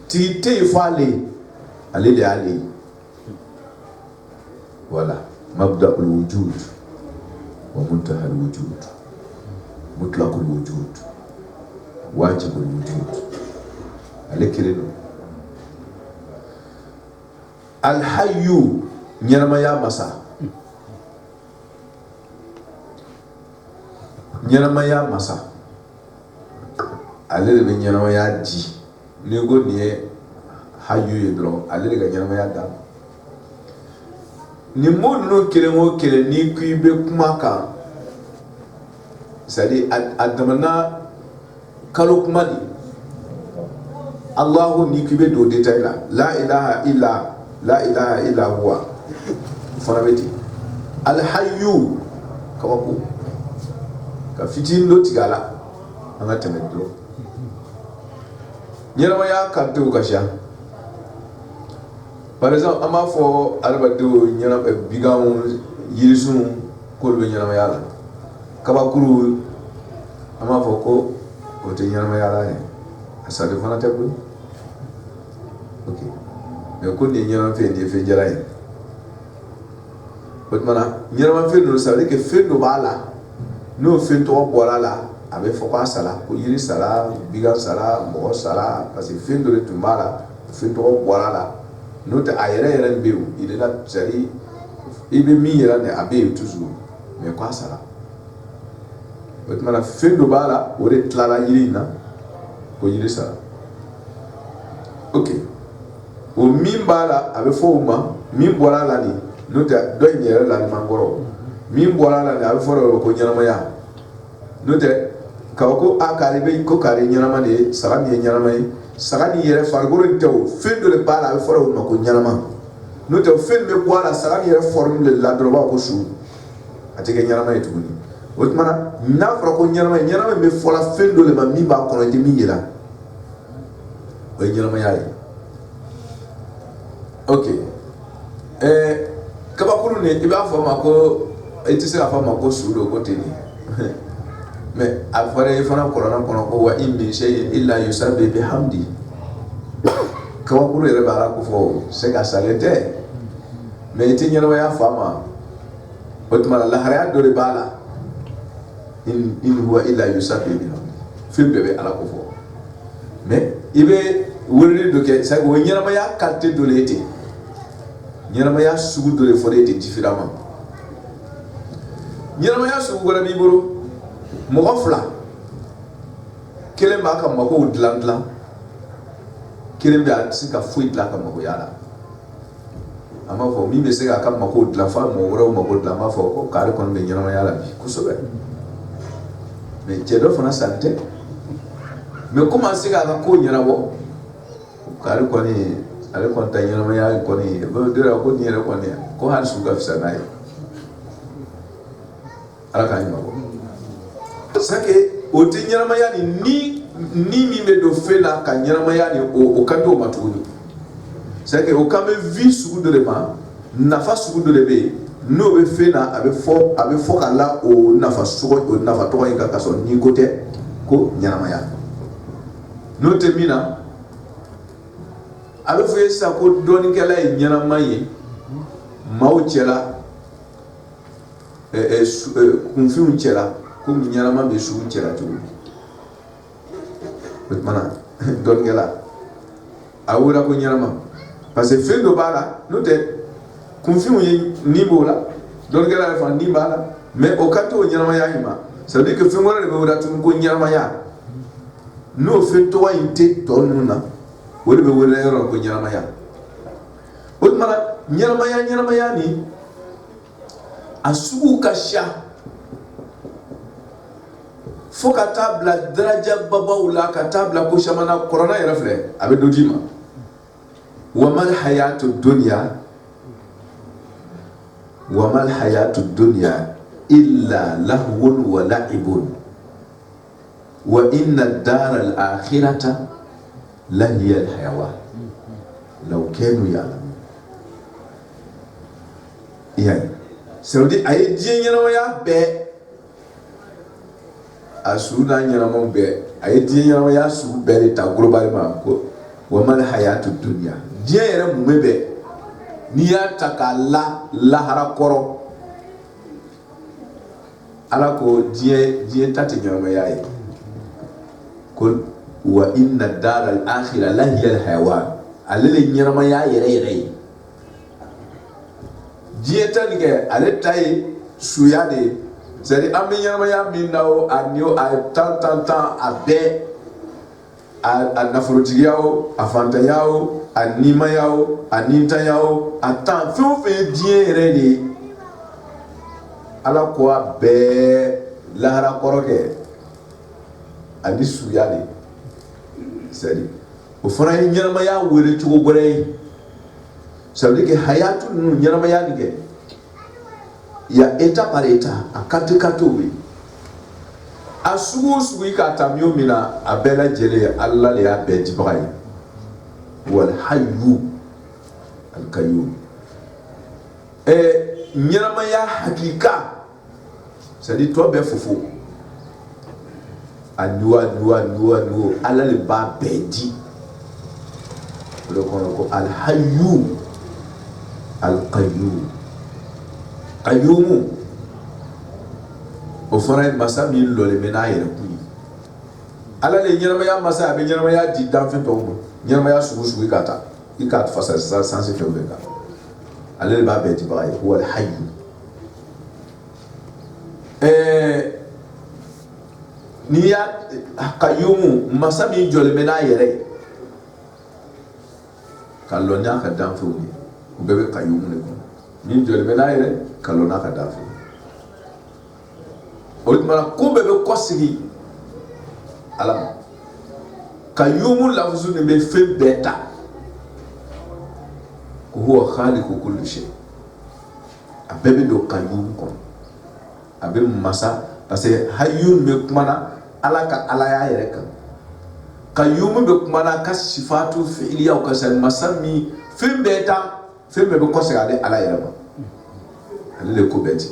tite fale alili ali wala mabda'ul wujud wa muntaha al wujud mutlaqul wujud wajibul wujud alikirino al hayyu nyarama ya masa ale be nyarama ya di ni go ni hayyu yedro ale ga nyarama ya da ni monno kele ni kuibe kuma ka sadi adamana kalo kuma ni Allahu ni kuibe do detaila la ilaha illa huwa farabeti al hayyu kawako ka fitin do tigala anga temedro nyerama ya kanto kasha par exemple ama fo albado nyerama bigam yirisun kolbe nyerama yala kabakuru ama fo ko te nyerama yala ne asade fana tabu okay mais ko ni nyerama fe jaraay mana nyerama fe no ça veut dire que fe no bala no fe to bola la avec faut pas sala ko yiri sala biga sala mo sala parce que fe do to mala fe to bola la no te ayere mbeu il est là sari ibe mi yera ne abe toujours mais quoi sala mana fe do bala o de tla yiri na ko yiri sala OK o min bala avec faut ma min bola la ni nota do nyere la mangoro min bola la na foro ko nyarama ya nota kawko akari be ko kari nyarama de sarami nyarama sarani yere fargoro tew fendo le bala foro no ko nyarama nota fendo bola sarami yere formule la droba ko su atike nyarama etuni otmana na foro ko nyarama me fola fendo le ma mi ba kono de mi yela o nyarama ya OK kabakuru ne iba fama ko etise ka fama ko sudo ko teni mais afare fana korona kono ko wa in min shay illa yusabbi bihamdi kabakuru yere bara ko fo se ka salete mais tinyana wa ya fama otma la hariya do bala in huwa illa yusabbi bihamdi fil bebe ala ko fo mais ibe wurri do ke sa go nyana ma ya kalte do lete nyarama ya sugu dole fo de différemment nyarama ya sugu gara bi boro mo gofla kelen ba kam mako dlandla kelen ba sika fo idla kam mako yala ama fo mi be sika kam mako dla fa mo woro mako dla ma fo ko kare kon be nyarama yala bi kusobe me jedo fona sante mais comment c'est qu'à ko nyarabo kare ko ni ale ko ta nyarama ya ko ni be dira ko ni ko ni ko hal su ga fisa nay ala ka nyama ko sake o ti nyarama ya ni mi me do fela ka nyarama ya ni o kanto matuni sake o kame vi su de ma nafa su de be no be fena abe fo kala o nafa su o nafa to yi ka so ni kote ko nyarama ya no te mina abe fo yesa ko doni kala e nyarama ye mawo chela kunfiun chela ko nyarama be su chela to mana don kala awura ko nyarama parce que fendo bala no te kunfiun ye ni bola don kala fa ni bala mais o kanto nyarama ya hima ça veut dire que fengora le wura tun ko nyarama ya no fe to wa inte to nuna wole be wole ro ko nyarama ya o mara nyarama ya ni asubu kasha foka tabla daraja baba ula ka tabla ko shamana corona ya rafle abe dojima wa mal hayatu dunya illa lahwun wa la'ibun wa inna ad-dara al-akhirata la hiya al-hayawan law kanu ya'lamun iya saudi ay dinyana ya be asuna nyana mo be ay dinyana ya su be ta globalement ko wa mal hayatu dunya dinyere mu mebe ni ya takalla lahara koro ala ko diye tati nyama yayi ko wa inna dar al akhirah la hiya al hayawan alele nyama yayi yere diye tani ke ale tay suyade c'est am nyama ya minnawo anyo a tan abe a nafrotigiao a fantayao a nimayao a nintayao a tan fe diye yere ala ko be lahara koroke ani suyade c'est o fara nyama ya wele tugo gore ça veut dire que hayatu nyama ya dige ya eta par eta akati katowe asugu ka tamyo mina abela jele alla le ya be jibai wal hayyu al qayyum nyama ya hakika c'est-à-dire toi be fofo anuwa ala le ba bedi le ko al hayyu al qayyum o fara masa mi lo le mena yere ku ala le nyama ya masa be nyama ya di dan fe to mo nyama ya sugu ikata fasa sans se tomber ka ala le ba bedi ba huwa al hayyu ni ya qayyum masa mi jole mena yere kallonya ka dan fe ni o bebe qayyum ne ko ni jole mena yere kalona ka dan fe o mara ko bebe kosigi ala qayyum lafzu ne be fe beta ko huwa khaliqu kulli shay abebe do qayyum ko abe masa parce que hayyun me kumana ala ka ala ya yere kan qayyum be kumana ka sifatu fi'liya ka san masami fim beta fim be ko se ade ala yere ma ale ko beti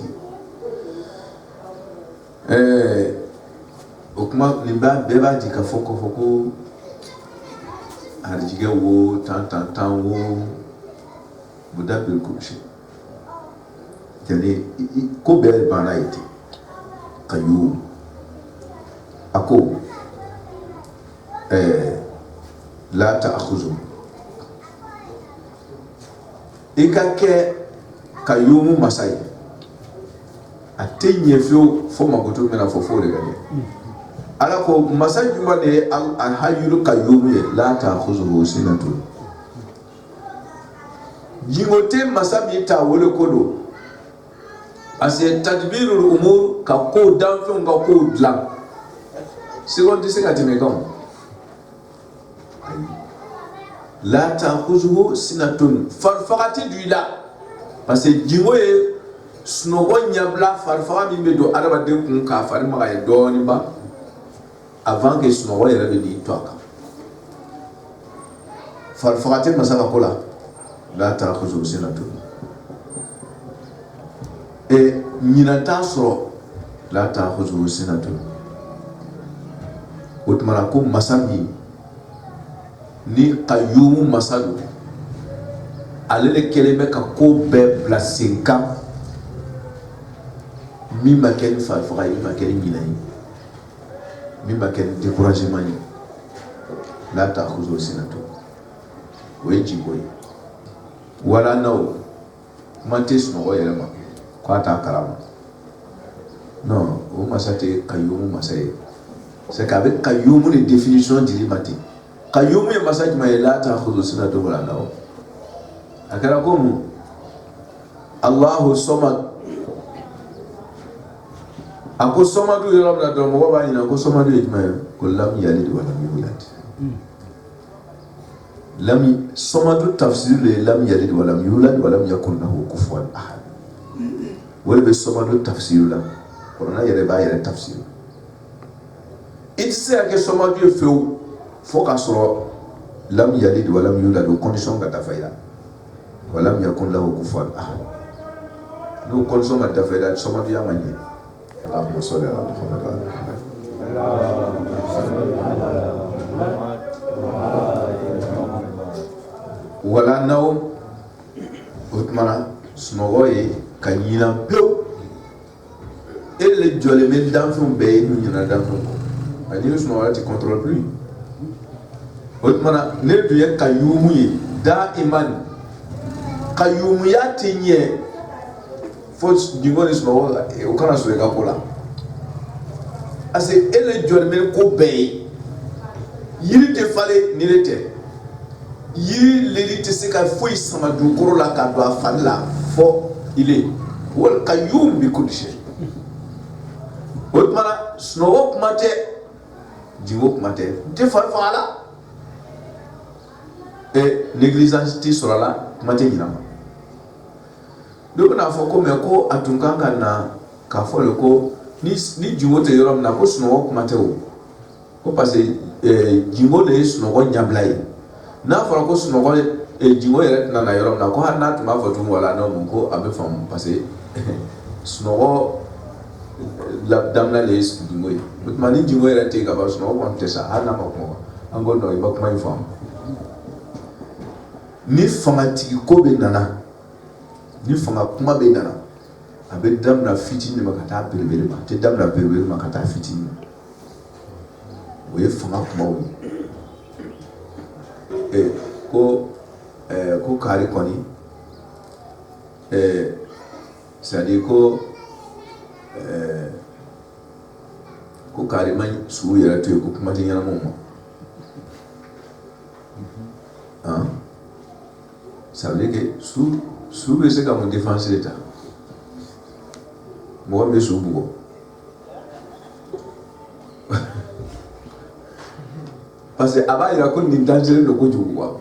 o kuma limba beba di ka foko arjige wo tan wo budabil kushi tele ko be bana ite qayyum ako la ta'khuzu ikake qayyum masai atenye fo magoto mena fofo le gane ala ko masai juma ne al hayyul qayyum la ta'khuzu sinatu jingote masabi ta wole kodo ase tadbirul umur ka ko danfo nga ko dlan sigon dise ka teme kam la ta'khuzuhu sinatun farfagati duila parce que jingo ye sunogo nyabla farfaga min be do adamaden kun ka fari maga ye doni ba avant que sunogo yɛrɛ be di to aka farfagati masaka kola la ta'khuzuhu sinatun et ɲinata sɔrɔ la ta'khuzuhu sinatun o tumana ko masa min ni qayyumu masadu ale de kelen bɛ ka ko bɛɛ bila sen kan min ma kɛ ni farifaga ye min ma kɛ ni ɲinɛ ye min ma kɛ ni découragement ye la ta'khuzuhu sinatun o ye jingo ye wala naw kuma tɛ sunɔgɔ yɛrɛ ma ko a t'a kalama non o masa tɛ qayyumu masa ye c'est qu'a bɛ qayyumu de définition dili ma ten qayyumu ye masa jumɛn ye la ta'khuzuhu sinatun wala naw a kɛra ko mun Allahu samad a ko samadu yɔrɔ min na dɔrɔn mɔgɔ b'a ɲininka ko samadu ye jumɛn ye ko lam yalid wa lam yulad samadu tafsir le lam yalid wa lam yulad wa lam yakun lahu kufuwan ahad o de bɛ samadu tafsir la kɔrɔna yɛrɛ b'a yɛrɛ tafsir i tɛ se ka kɛ samadu ye fewu fo k'a sɔrɔ lam yalid wa lam yulad o condition ka dafa i la wa lam yakun lahu kufuwan ahad n'o condition ma dafa i la samadu ya ma ɲɛ. اللهم صل على محمد وعلى محمد ولا نوم وتمنا سنوي كنينا بيو اللي جولي من دانفون بي نينا دانفون ادي سنوي تي كنترول بلي وتمنا ندو يكايومي دائما كايومياتي ني fos jingoni suno o kana so ga kola ase ele jormen ko bey yiri te fale ni lete yiri lelite se ka foi sama du koro la ka do afalla fo ile wal qayyum bi kulli shay o mana suno kumate jingo kumate te farfala e négligence ti sorala kumate nyinama donc n'a fɔ ko mais ko a tun kan ka na k'a fɔ le ko ni jingo tɛ yɔrɔ min na ko sunɔgɔ kuma tɛ o ko parce que jingo de ye sunɔgɔ ɲabila ye n'a fɔra ko sunɔgɔ jingo yɛrɛ tɛna na yɔrɔ min na ko hali n'a tun b'a fɔ tun wala n'o mun ko a bɛ faamu parce que sunɔgɔ daminɛ de ye jingo ye o tuma ni jingo yɛrɛ tɛ yen ka ban sunɔgɔ kɔni tɛ sa hali n'a ma kuma an ko non i ma kuma in faamu ni fangatigi ko bɛ nana. Ni fanga kuma bɛ nana a bɛ daminɛ fitinin ma ka taa belebele ma a tɛ daminɛ belebele ma ka taa fitinin ma o ye fanga kumaw ye ko kaari kɔni c'est à dire ko kaari ma sugu yɛrɛ to yen ko kuma tɛ ɲɛnamaw ma ça veut dire que su bɛ se ka mun défense de ta mɔgɔ min bɛ su bugɔ parce que a b'a yira ko nin dangereux don kojugu quoi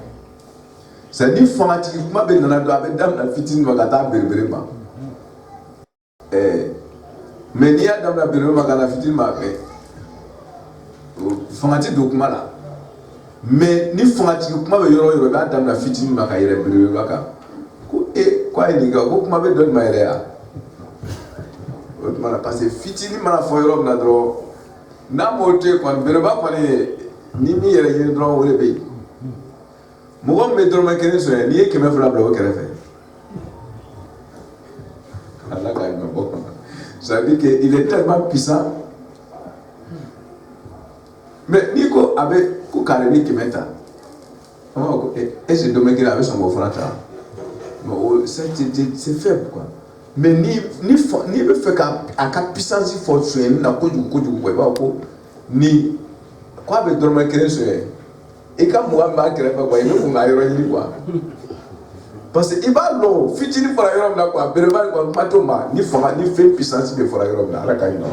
c'est ni fangatigi kuma bɛ nana don a bɛ daminɛ fitinin ma ka taa belebele ma mais n'i y'a daminɛ belebele ma ka na fitinin ma fangati don kuma la mais ni fangatigi kuma bɛ yɔrɔ o yɔrɔ i b'a daminɛ fitinin ma ka yɛlɛ belebele kan ko a ye nin kɛ ko kuma bɛ dɔnni ma yɛrɛ ya o tuma na parce que fitinin mana fɔ yɔrɔ min na dɔrɔn n'a m'o to yen kɔni belebeleba kɔni ni min yɛrɛ ɲini dɔrɔn o de bɛ yen mɔgɔ min bɛ dɔrɔmɛ kelen sɔrɔ n'i ye 100 fila bila o kɛrɛfɛ ala k'a ɲuman bɔ kɔnɔ ça veut dire que il est tellement puissant mais n'i ko a bɛ ko k'ale ni 100 ta an b'a fɔ ko est-ce que dɔrɔmɛ kelen a bɛ sɔn k'o fana ta. C'est faible quoi. Mais ni bɛ fɛ ka a ka puissance fɔ soɲɛni na kojugu quoi i b'a fɔ ko ni ko a bɛ dɔrɔmɛ kelen soɲɛ i ka mɔgɔ min b'a kɛrɛfɛ quoi i bɛ kun ka yɔrɔ ɲini quoi parce que i b'a dɔn fitinin fɔra yɔrɔ min na quoi belebeleba kɔni kuma t'o ma ni fanga ni fɛn puissance bɛ fɔra yɔrɔ min na ala k'a ɲin'a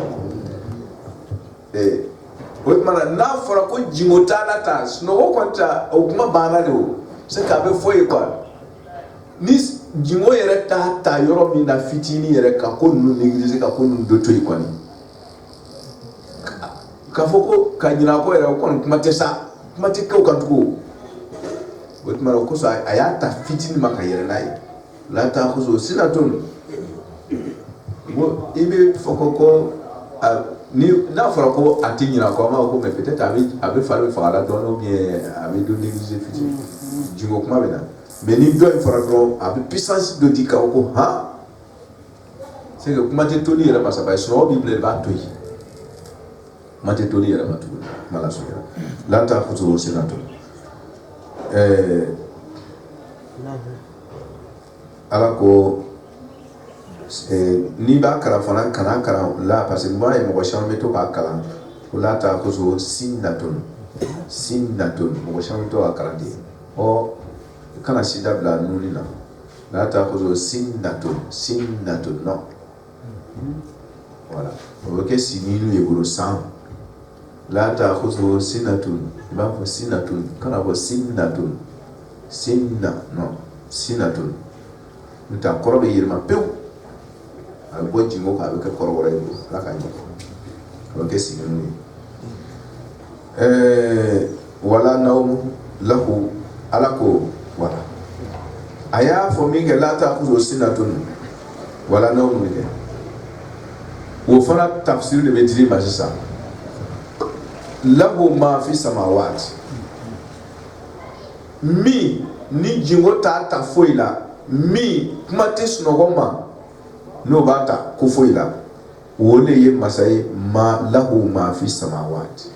o tuma na n'a fɔra ko jingo t'a la ta sunɔgɔ kɔni ta o kuma banna de o c'est k'a bɛ fɔ ye quoi ni jingo yɛrɛ ta yɔrɔ min na fitini yɛrɛ ka ko ninnu négliger ka ko ninnu dɔ to yen kɔni k'a fɔ ko ka ɲinɛ ko yɛrɛ o kɔni kuma tɛ sa kuma tɛ kɛ o kan tugun o tuma na o kosɔn a y'a ta fitini ma ka yɛlɛ n'a ye la ta'khudhuhu sinatun i bɛ fɔ ko ni n'a fɔra ko a tɛ ɲinɛ kɔ an b'a fɔ ko mais peut-être a bɛ fari faga la dɔɔnin ou bien a bɛ dɔ négliger fitini jingo kuma bɛ na mais ni dɔ in fɔra dɔrɔn a bɛ puissance dɔ di kan ko han c'est que kuma tɛ toli yɛrɛ ma saba ye sunɔgɔ b'i bila i b'a to yen kuma tɛ toli yɛrɛ ma tuguni kuma la sɔrɔ la ta'khudhuhu sinatun ala ko n'i b'a kalan fana kana kalan la parce que n b'a ye mɔgɔ caman bɛ to k'a kalan ko la ta'khudhuhu sinatun mɔgɔ caman bɛ to k'a kalan ten kana sida bila nuni na la ta'khudhuhu sinatun non voilà o bɛ kɛ sininu ye bolo san la ta'khudhuhu sinatun i b'a fɔ sinatun kana fɔ sinatun non sinatun n'o tɛ a kɔrɔ bɛ yɛlɛma pewu a bɛ bɔ jingo kan a bɛ kɛ kɔrɔ wɛrɛ ye ala k'a ɲɛ a bɛ kɛ sininu ye wala nawm lahu ala ko wala a y'a fɔ min kɛ la ta'khudhuhu sinatun wala nawm kɛ o fana tafsir de bɛ diri ma sisan lahu ma fi samawati min ni jingo ta foyi la min kuma tɛ sunɔgɔ ma n'o b'a ta ko foyi la o le ye masa ye lahu ma fi samawati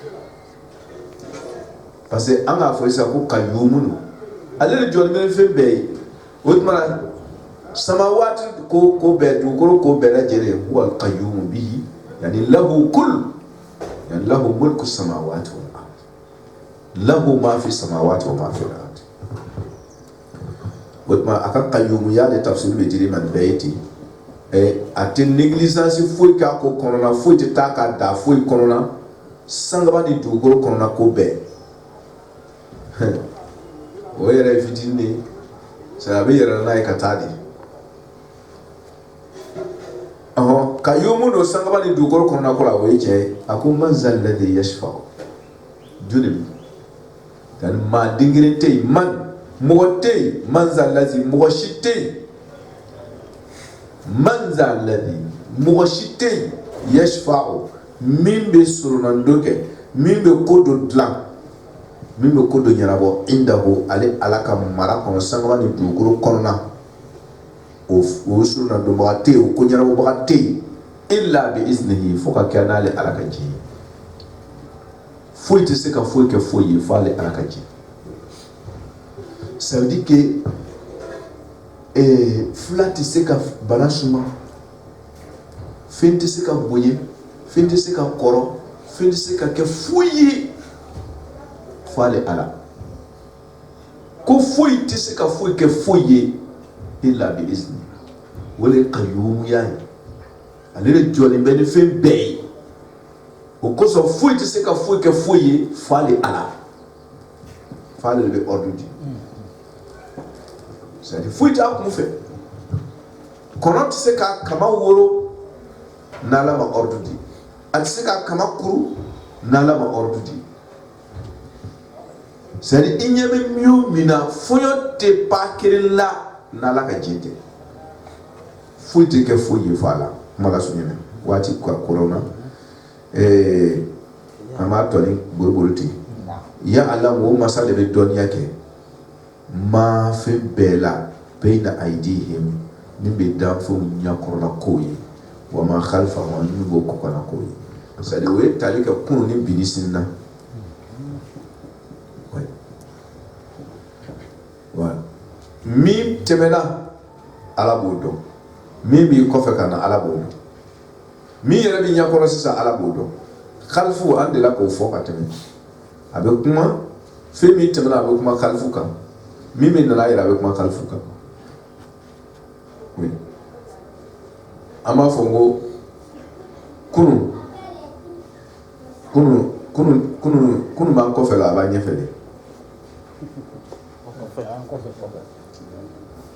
parce que an k'a fɔ sisan ko kayyumun ale de jɔlen bɛ fɛn bɛɛ ye o tuma na samawati ko bɛɛ dugukolo ko bɛɛ lajɛlen huwa al-qayyum bihi yani lahu يعني له ملك السماوات والأرض له ما في السماوات وما في الأرض وما أكا قيومية لتفسير بجري من بيتي أتي نيغليزانسي فوي كاكو كورونا فوي تتاكا دا فوي كورونا سانغبا دي دوغول كورونا كو بي ويرا فيتيني سابي يرا ناي كاتادي kayyumu no sangaba ni dugor kono ko la weje aku manzal ladhi yashfa junim dan ma dingirete man mogote manzal ladhi mogoshite manzal ladhi mogoshite yashfa mimbe surunandoke mimbe kodo dlan mimbe kodo nyarabo indahu ale alaka mara kono sangaba ni dugor kono na o surunando bagate o ko nyarabo bagate illa bi iznihi foka kana le alakaji foi te se ka foi ke foi fa le alakaji ça veut dire que flati se ka balashuma finti se ka boye finti se ka koro finti se ka ke foi fa le ala ko foi te se ka foi ke foi illa bi izni wala qayyum yani ale de jɔlen bɛ ni fɛn bɛɛ ye o kosɔn foyi tɛ se ka foyi kɛ foyi ye f'ale ala f'ale de bɛ ordre di c'est à dire foyi t'a kun fɛ kɔnɔ tɛ se ka kama woro n'ala ma ordre di a tɛ se ka kama kuru n'ala ma ordre di c'est à dire i ɲɛ bɛ min o min na fɔɲɔ tɛ ba kelen la n'ala ka jɛ tɛ foyi tɛ kɛ foyi ye f'ala mala sunyene wati kwa corona ama toni burburuti ya alam wo masale be donya ke ma fe bela baina aidihim ni be danfo nya corona koyi wa ma khalfa wa ni go ko kana koyi sadi we talika kun ni binisinna wa mi temena ala bodo mi bi kofe kana ala bodo mi yɛrɛ bi ɲakɔrɔ sisan ala b'o dɔn khalifu an de la k'o fɔ ka tɛmɛ a bɛ kuma fɛn min tɛmɛna a bɛ kuma khalifu kan min min nana yɛrɛ a bɛ kuma khalifu kan oui an b'a fɔ ko kunun b'an kɔfɛ la a b'an ɲɛfɛ de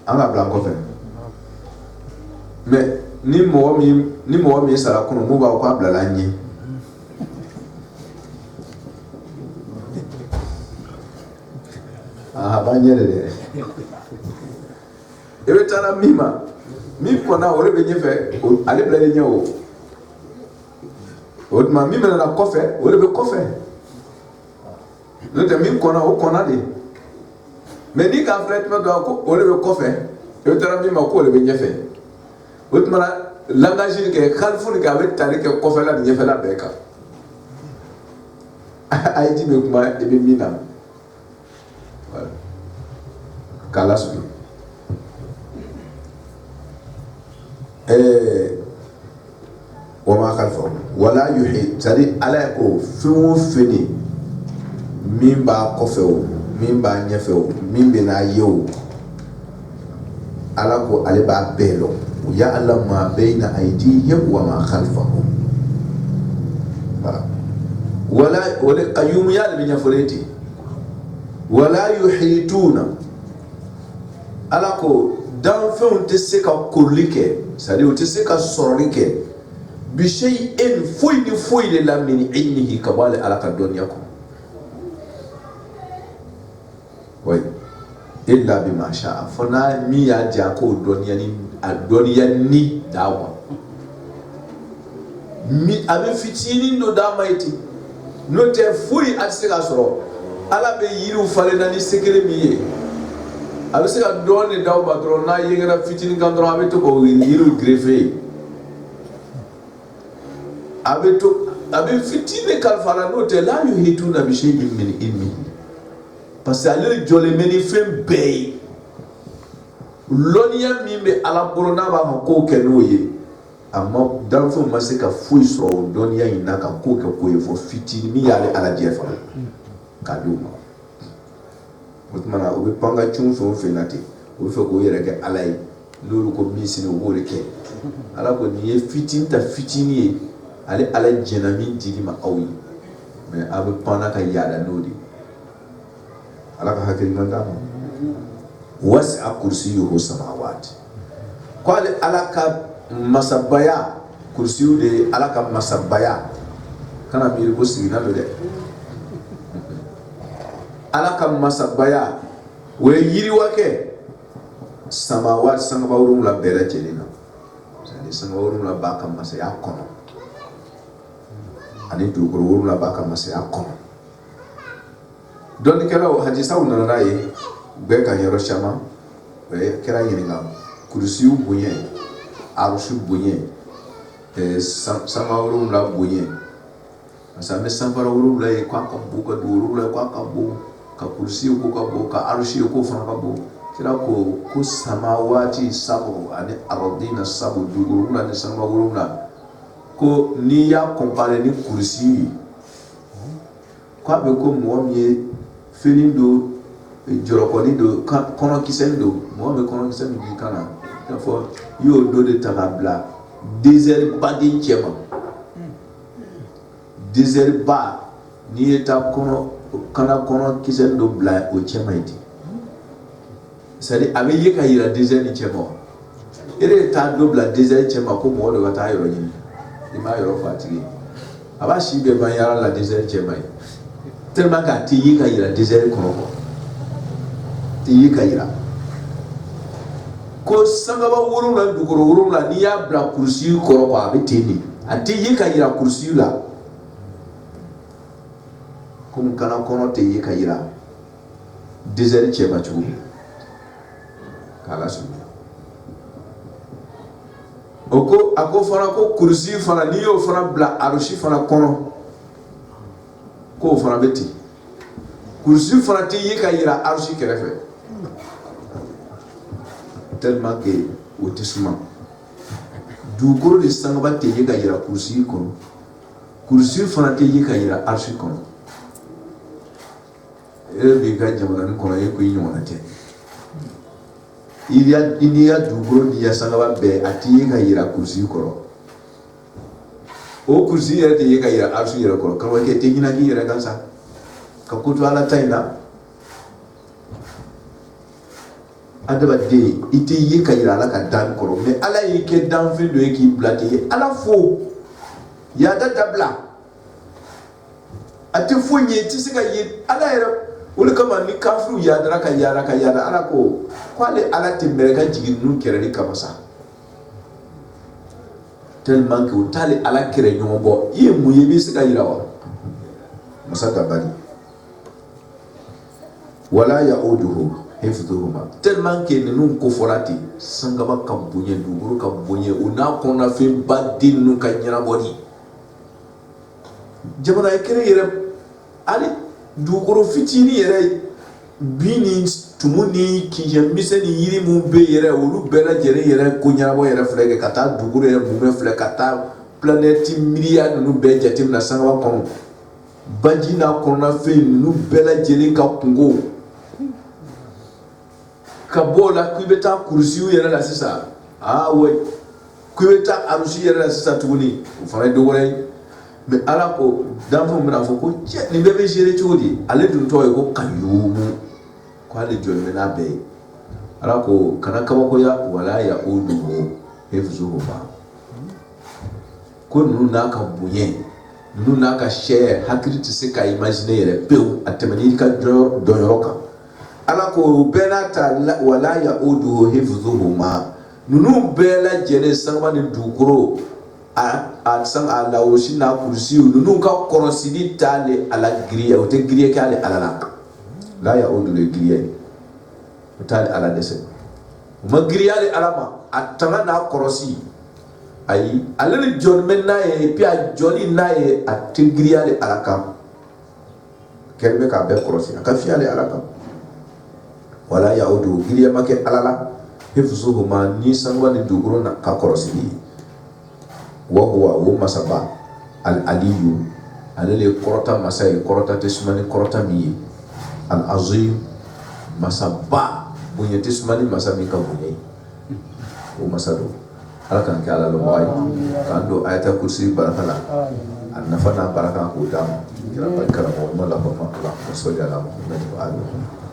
an ka bila kɔfɛ mais ni mɔgɔ min sara kɔnɔ mun b'a fɔ k'a bilala an ɲɛ a b'an ɲɛ de dɛ i bɛ taara min ma min kɔnna o de bɛ ɲɛfɛ ale bilalen ɲɛ o tuma min bɛna na kɔfɛ o de bɛ kɔfɛ n'o tɛ min kɔnna o kɔnna de mais ni k'a filɛ tuma dɔ ko o de bɛ kɔfɛ i bɛ taara min ma ko o de bɛ ɲɛfɛ o tuma na langage kɛ kalifu kɛ a bɛ tali kɛ kɔfɛla ni ɲɛfɛla bɛɛ kan a ye ji bɛ kuma i bɛ min na k'a lasigi wama kalifa wala yuhi c'est-à-dire ala ye ko fɛn o fɛn de min b'a kɔfɛ o min b'a ɲɛfɛ o min bɛ n'a ye o ala ko ale b'a bɛɛ dɔn ya'lamu ma bayna aydihim wa ma khalfahum wala qayyumiyya le bɛ ɲɛfɔlen ten wala yuhituna ala ko danfɛnw tɛ se ka korili kɛ c'est-à-dire u tɛ se ka sɔrɔli kɛ bi shay'in foyi ni foyi de la min ilmihi ka bɔ ala ka dɔnniya kɔnɔ oui illa bima sha'a fo n'a min y'a diya k'o dɔnniya ni d'a ma a bɛ fitinin dɔ d'a ma ten n'o tɛ foyi a tɛ se ka sɔrɔ ala bɛ yiriw falen na ni sekere min ye a bɛ se ka dɔɔnin d'aw ma dɔrɔn n'a yɛngɛra fitinin kan dɔrɔn a bɛ to k'o yiriw greffer a bɛ fitinin kalifa la n'o tɛ la yuhituna bi shay'in min ilmihi parce que ale jɔlen bɛ ni fɛn bɛɛ ye lɔnniya min bɛ ala bolo n'a b'a fɔ k'o kɛ n'o ye a ma danfɛnw ma se ka foyi sɔrɔ o dɔnniya in na ka k'o kɛ k'o ye fɔ fitinin min y'ale alajɛ fana k'a di o ma o tuma na o bɛ pan ka cun fɛn o fɛn na ten o bɛ fɛ k'o yɛrɛ kɛ ala ye n'olu ko min sini o b'o de kɛ ala ko nin ye fitinin ta fitinin ye ale ala jɛnna min dili ma aw ye mais a bɛ pan na ka yaada n'o de ala ka hakili man d'a ma wasi'a kursiyuhu samawati ko ale ala ka masabaya kursiyu de ye ala ka masabaya kana miiri ko sigina don dɛ ala ka masabaya o ye yiriwa kɛ samawati sangaba wolonwula bɛɛ lajɛlen na c'est-à-dire sangaba wolonwula b'a ka masaya kɔnɔ ani dugukolo wolonwula b'a ka masaya kɔnɔ dɔnnikɛlaw hadisaw nana n'a ye bɛɛ ka yɔrɔ caman o ye kɛra ɲininka kurusiw bonya arusi bonya sanba wolonwula bonya parce que an bɛ sanfara wolonwula ye k'a ka bon ka dugukolo wolonwula k'a ka bon ka kurusiw ko ka bon ka arusi ko fana ka bon kira ko samawati sabu ani aradina sabu dugukolo wolonwula ni sanba wolonwula ko n'i y'a comparer ni kurusi ye k'a bɛ ko mɔgɔ min ye fini do jɔlɔkɔni do kɔnɔkisɛ do mɔgɔ bɛ kɔnɔkisɛ min b'i kan na i n'a fɔ i y'o do de ta k'a bila désert baden cɛ ma désert ba n'i ye taa kana kɔnɔkisɛ do bila o cɛ ma ye ten c'est-à-dire a bɛ ye ka yira désert ni cɛ ma wa e de taa do bila désert cɛ ma ko mɔgɔ dɔ ka taa yɔrɔ ɲini i m'a yɔrɔ fɔ a tigi ye a b'a si bɛɛ ban yala la désert cɛ ma ye tellement que a tɛ ye ka yira désert kɔnɔ quoi tɛ ye ka yira ko sangaba wolonwula dugukolo wolonwula n'i y'a bila kurusi kɔrɔ quoi a bɛ ten de a tɛ ye ka yira kurusi la komi kana kɔnɔ tɛ ye ka yira désert cɛ ma cogo min k'a lasigi o ko a ko fana ko kurusi fana n'i y'o fana bila arusi fana kɔnɔ k'o fana bɛ ten kurusi fana tɛ ye ka yira arusi kɛrɛfɛ tellement que o tɛ suma dugukolo de sangaba tɛ ye ka yira kurusi kɔnɔ kurusi fana tɛ ye ka yira arusi kɔnɔ e b'i ka jamana kɔnɔ e ko i ɲɔgɔnna tɛ i n'i ka dugukolo n'i ka sangaba bɛɛ a tɛ ye ka yira kurusi kɔrɔ o kurusi yɛrɛ tɛ ye ka yira arusi yɛrɛ kɔrɔ karamɔgɔkɛ tɛ ɲinɛ k'i yɛrɛ kan sa ka ko to ala ta in na adaba de ite ye ka yira ala ka dan kɔrɔ mais ala y'i kɛ danfɛn dɔ ye k'i bila ten ye ala fo yaada dabila a tɛ foyi ɲɛ i tɛ se ka ye ala yɛrɛ o de kama ni kafiriw yaadara ka yaada ala ko ale ala tɛ mɛrɛ ka jigin ninnu kɛrɛli kama sa tellement que u t'ale ala kɛrɛ ɲɔgɔn bɔ i ye mun ye i bɛ se ka yira wa musa dabali wala ya'uduhu hifdhuhuma tellement que ninnu ko fɔra ten sangaba ka bonya dugukolo ka bonya o n'a kɔnɔna fɛn ba den ninnu ka ɲɛnabɔli jamana ye kɛnɛ yɛrɛ ali dugukolo fitinin yɛrɛ bin ni tumu ni kinjɛmisɛn ni yiri mun bɛ yɛrɛ olu bɛɛ lajɛlen yɛrɛ ko ɲɛnabɔ yɛrɛ filɛ kɛ ka taa dugukolo yɛrɛ mun filɛ ka taa planète miliya ninnu bɛɛ jateminɛ sangaba kɔnɔ baji n'a kɔnɔna fɛn ninnu bɛɛ lajɛlen ka kungo ka bɔ o la k'i bɛ taa kurusiw yɛrɛ la sisan oui k'i bɛ taa arusi yɛrɛ la sisan tuguni o fana ye dɔ wɛrɛ ye mais ala ko danfɛnw bɛna fɔ ko cɛ nin bɛɛ bɛ gérer cogo di ale dun tɔgɔ ye ko kayyumu ko ale jɔlen bɛ n'a bɛɛ ye ala ko kana kabakoya wala ya'uduhu hifdhuhuma ko ninnu n'a ka bonya ninnu n'a ka sɛ hakili tɛ se ka imaginer yɛrɛ pewu a tɛmɛn'i ka dɔnyɔrɔ kan ala ko bɛɛ n'a ta wala ya'uduhu hifdhuhuma ninnu bɛɛ lajɛlen sangaba ni dugukolo a sang a lawusi n'a kurusiw ninnu ka kɔrɔsili t'ale ala giriya o tɛ giriya kɛ ale ala la ya'uduhu ye giriya ye o t'ale ala dɛsɛ o ma giriya ale ala ma a tanga n'a kɔrɔsi ayi ale ni jɔn bɛ n'a ye puis a jɔli n'a ye a tɛ giriya ale ala kan kɛlen bɛ k'a bɛɛ kɔrɔsi a ka fiya ale ala kan wala ya'uduhu giriya ma kɛ ala la hifdhuhuma ni sangaba ni dugukolo na ka kɔrɔsili wa huwa o masaba al-aliyu ale le kɔrɔta masa ye kɔrɔta tɛ suma ni kɔrɔta min ye al-azim masaba bonya tɛ suma ni masa min ka bonya ye o masa do ala k'an kɛ ala lɔmɔgɔ ye k'an don ayata kursi baraka la a nafa n'a baraka k'o d'a ma kira barika la mɔgɔ ma la ma ala wa salli ala muhammad wa alihi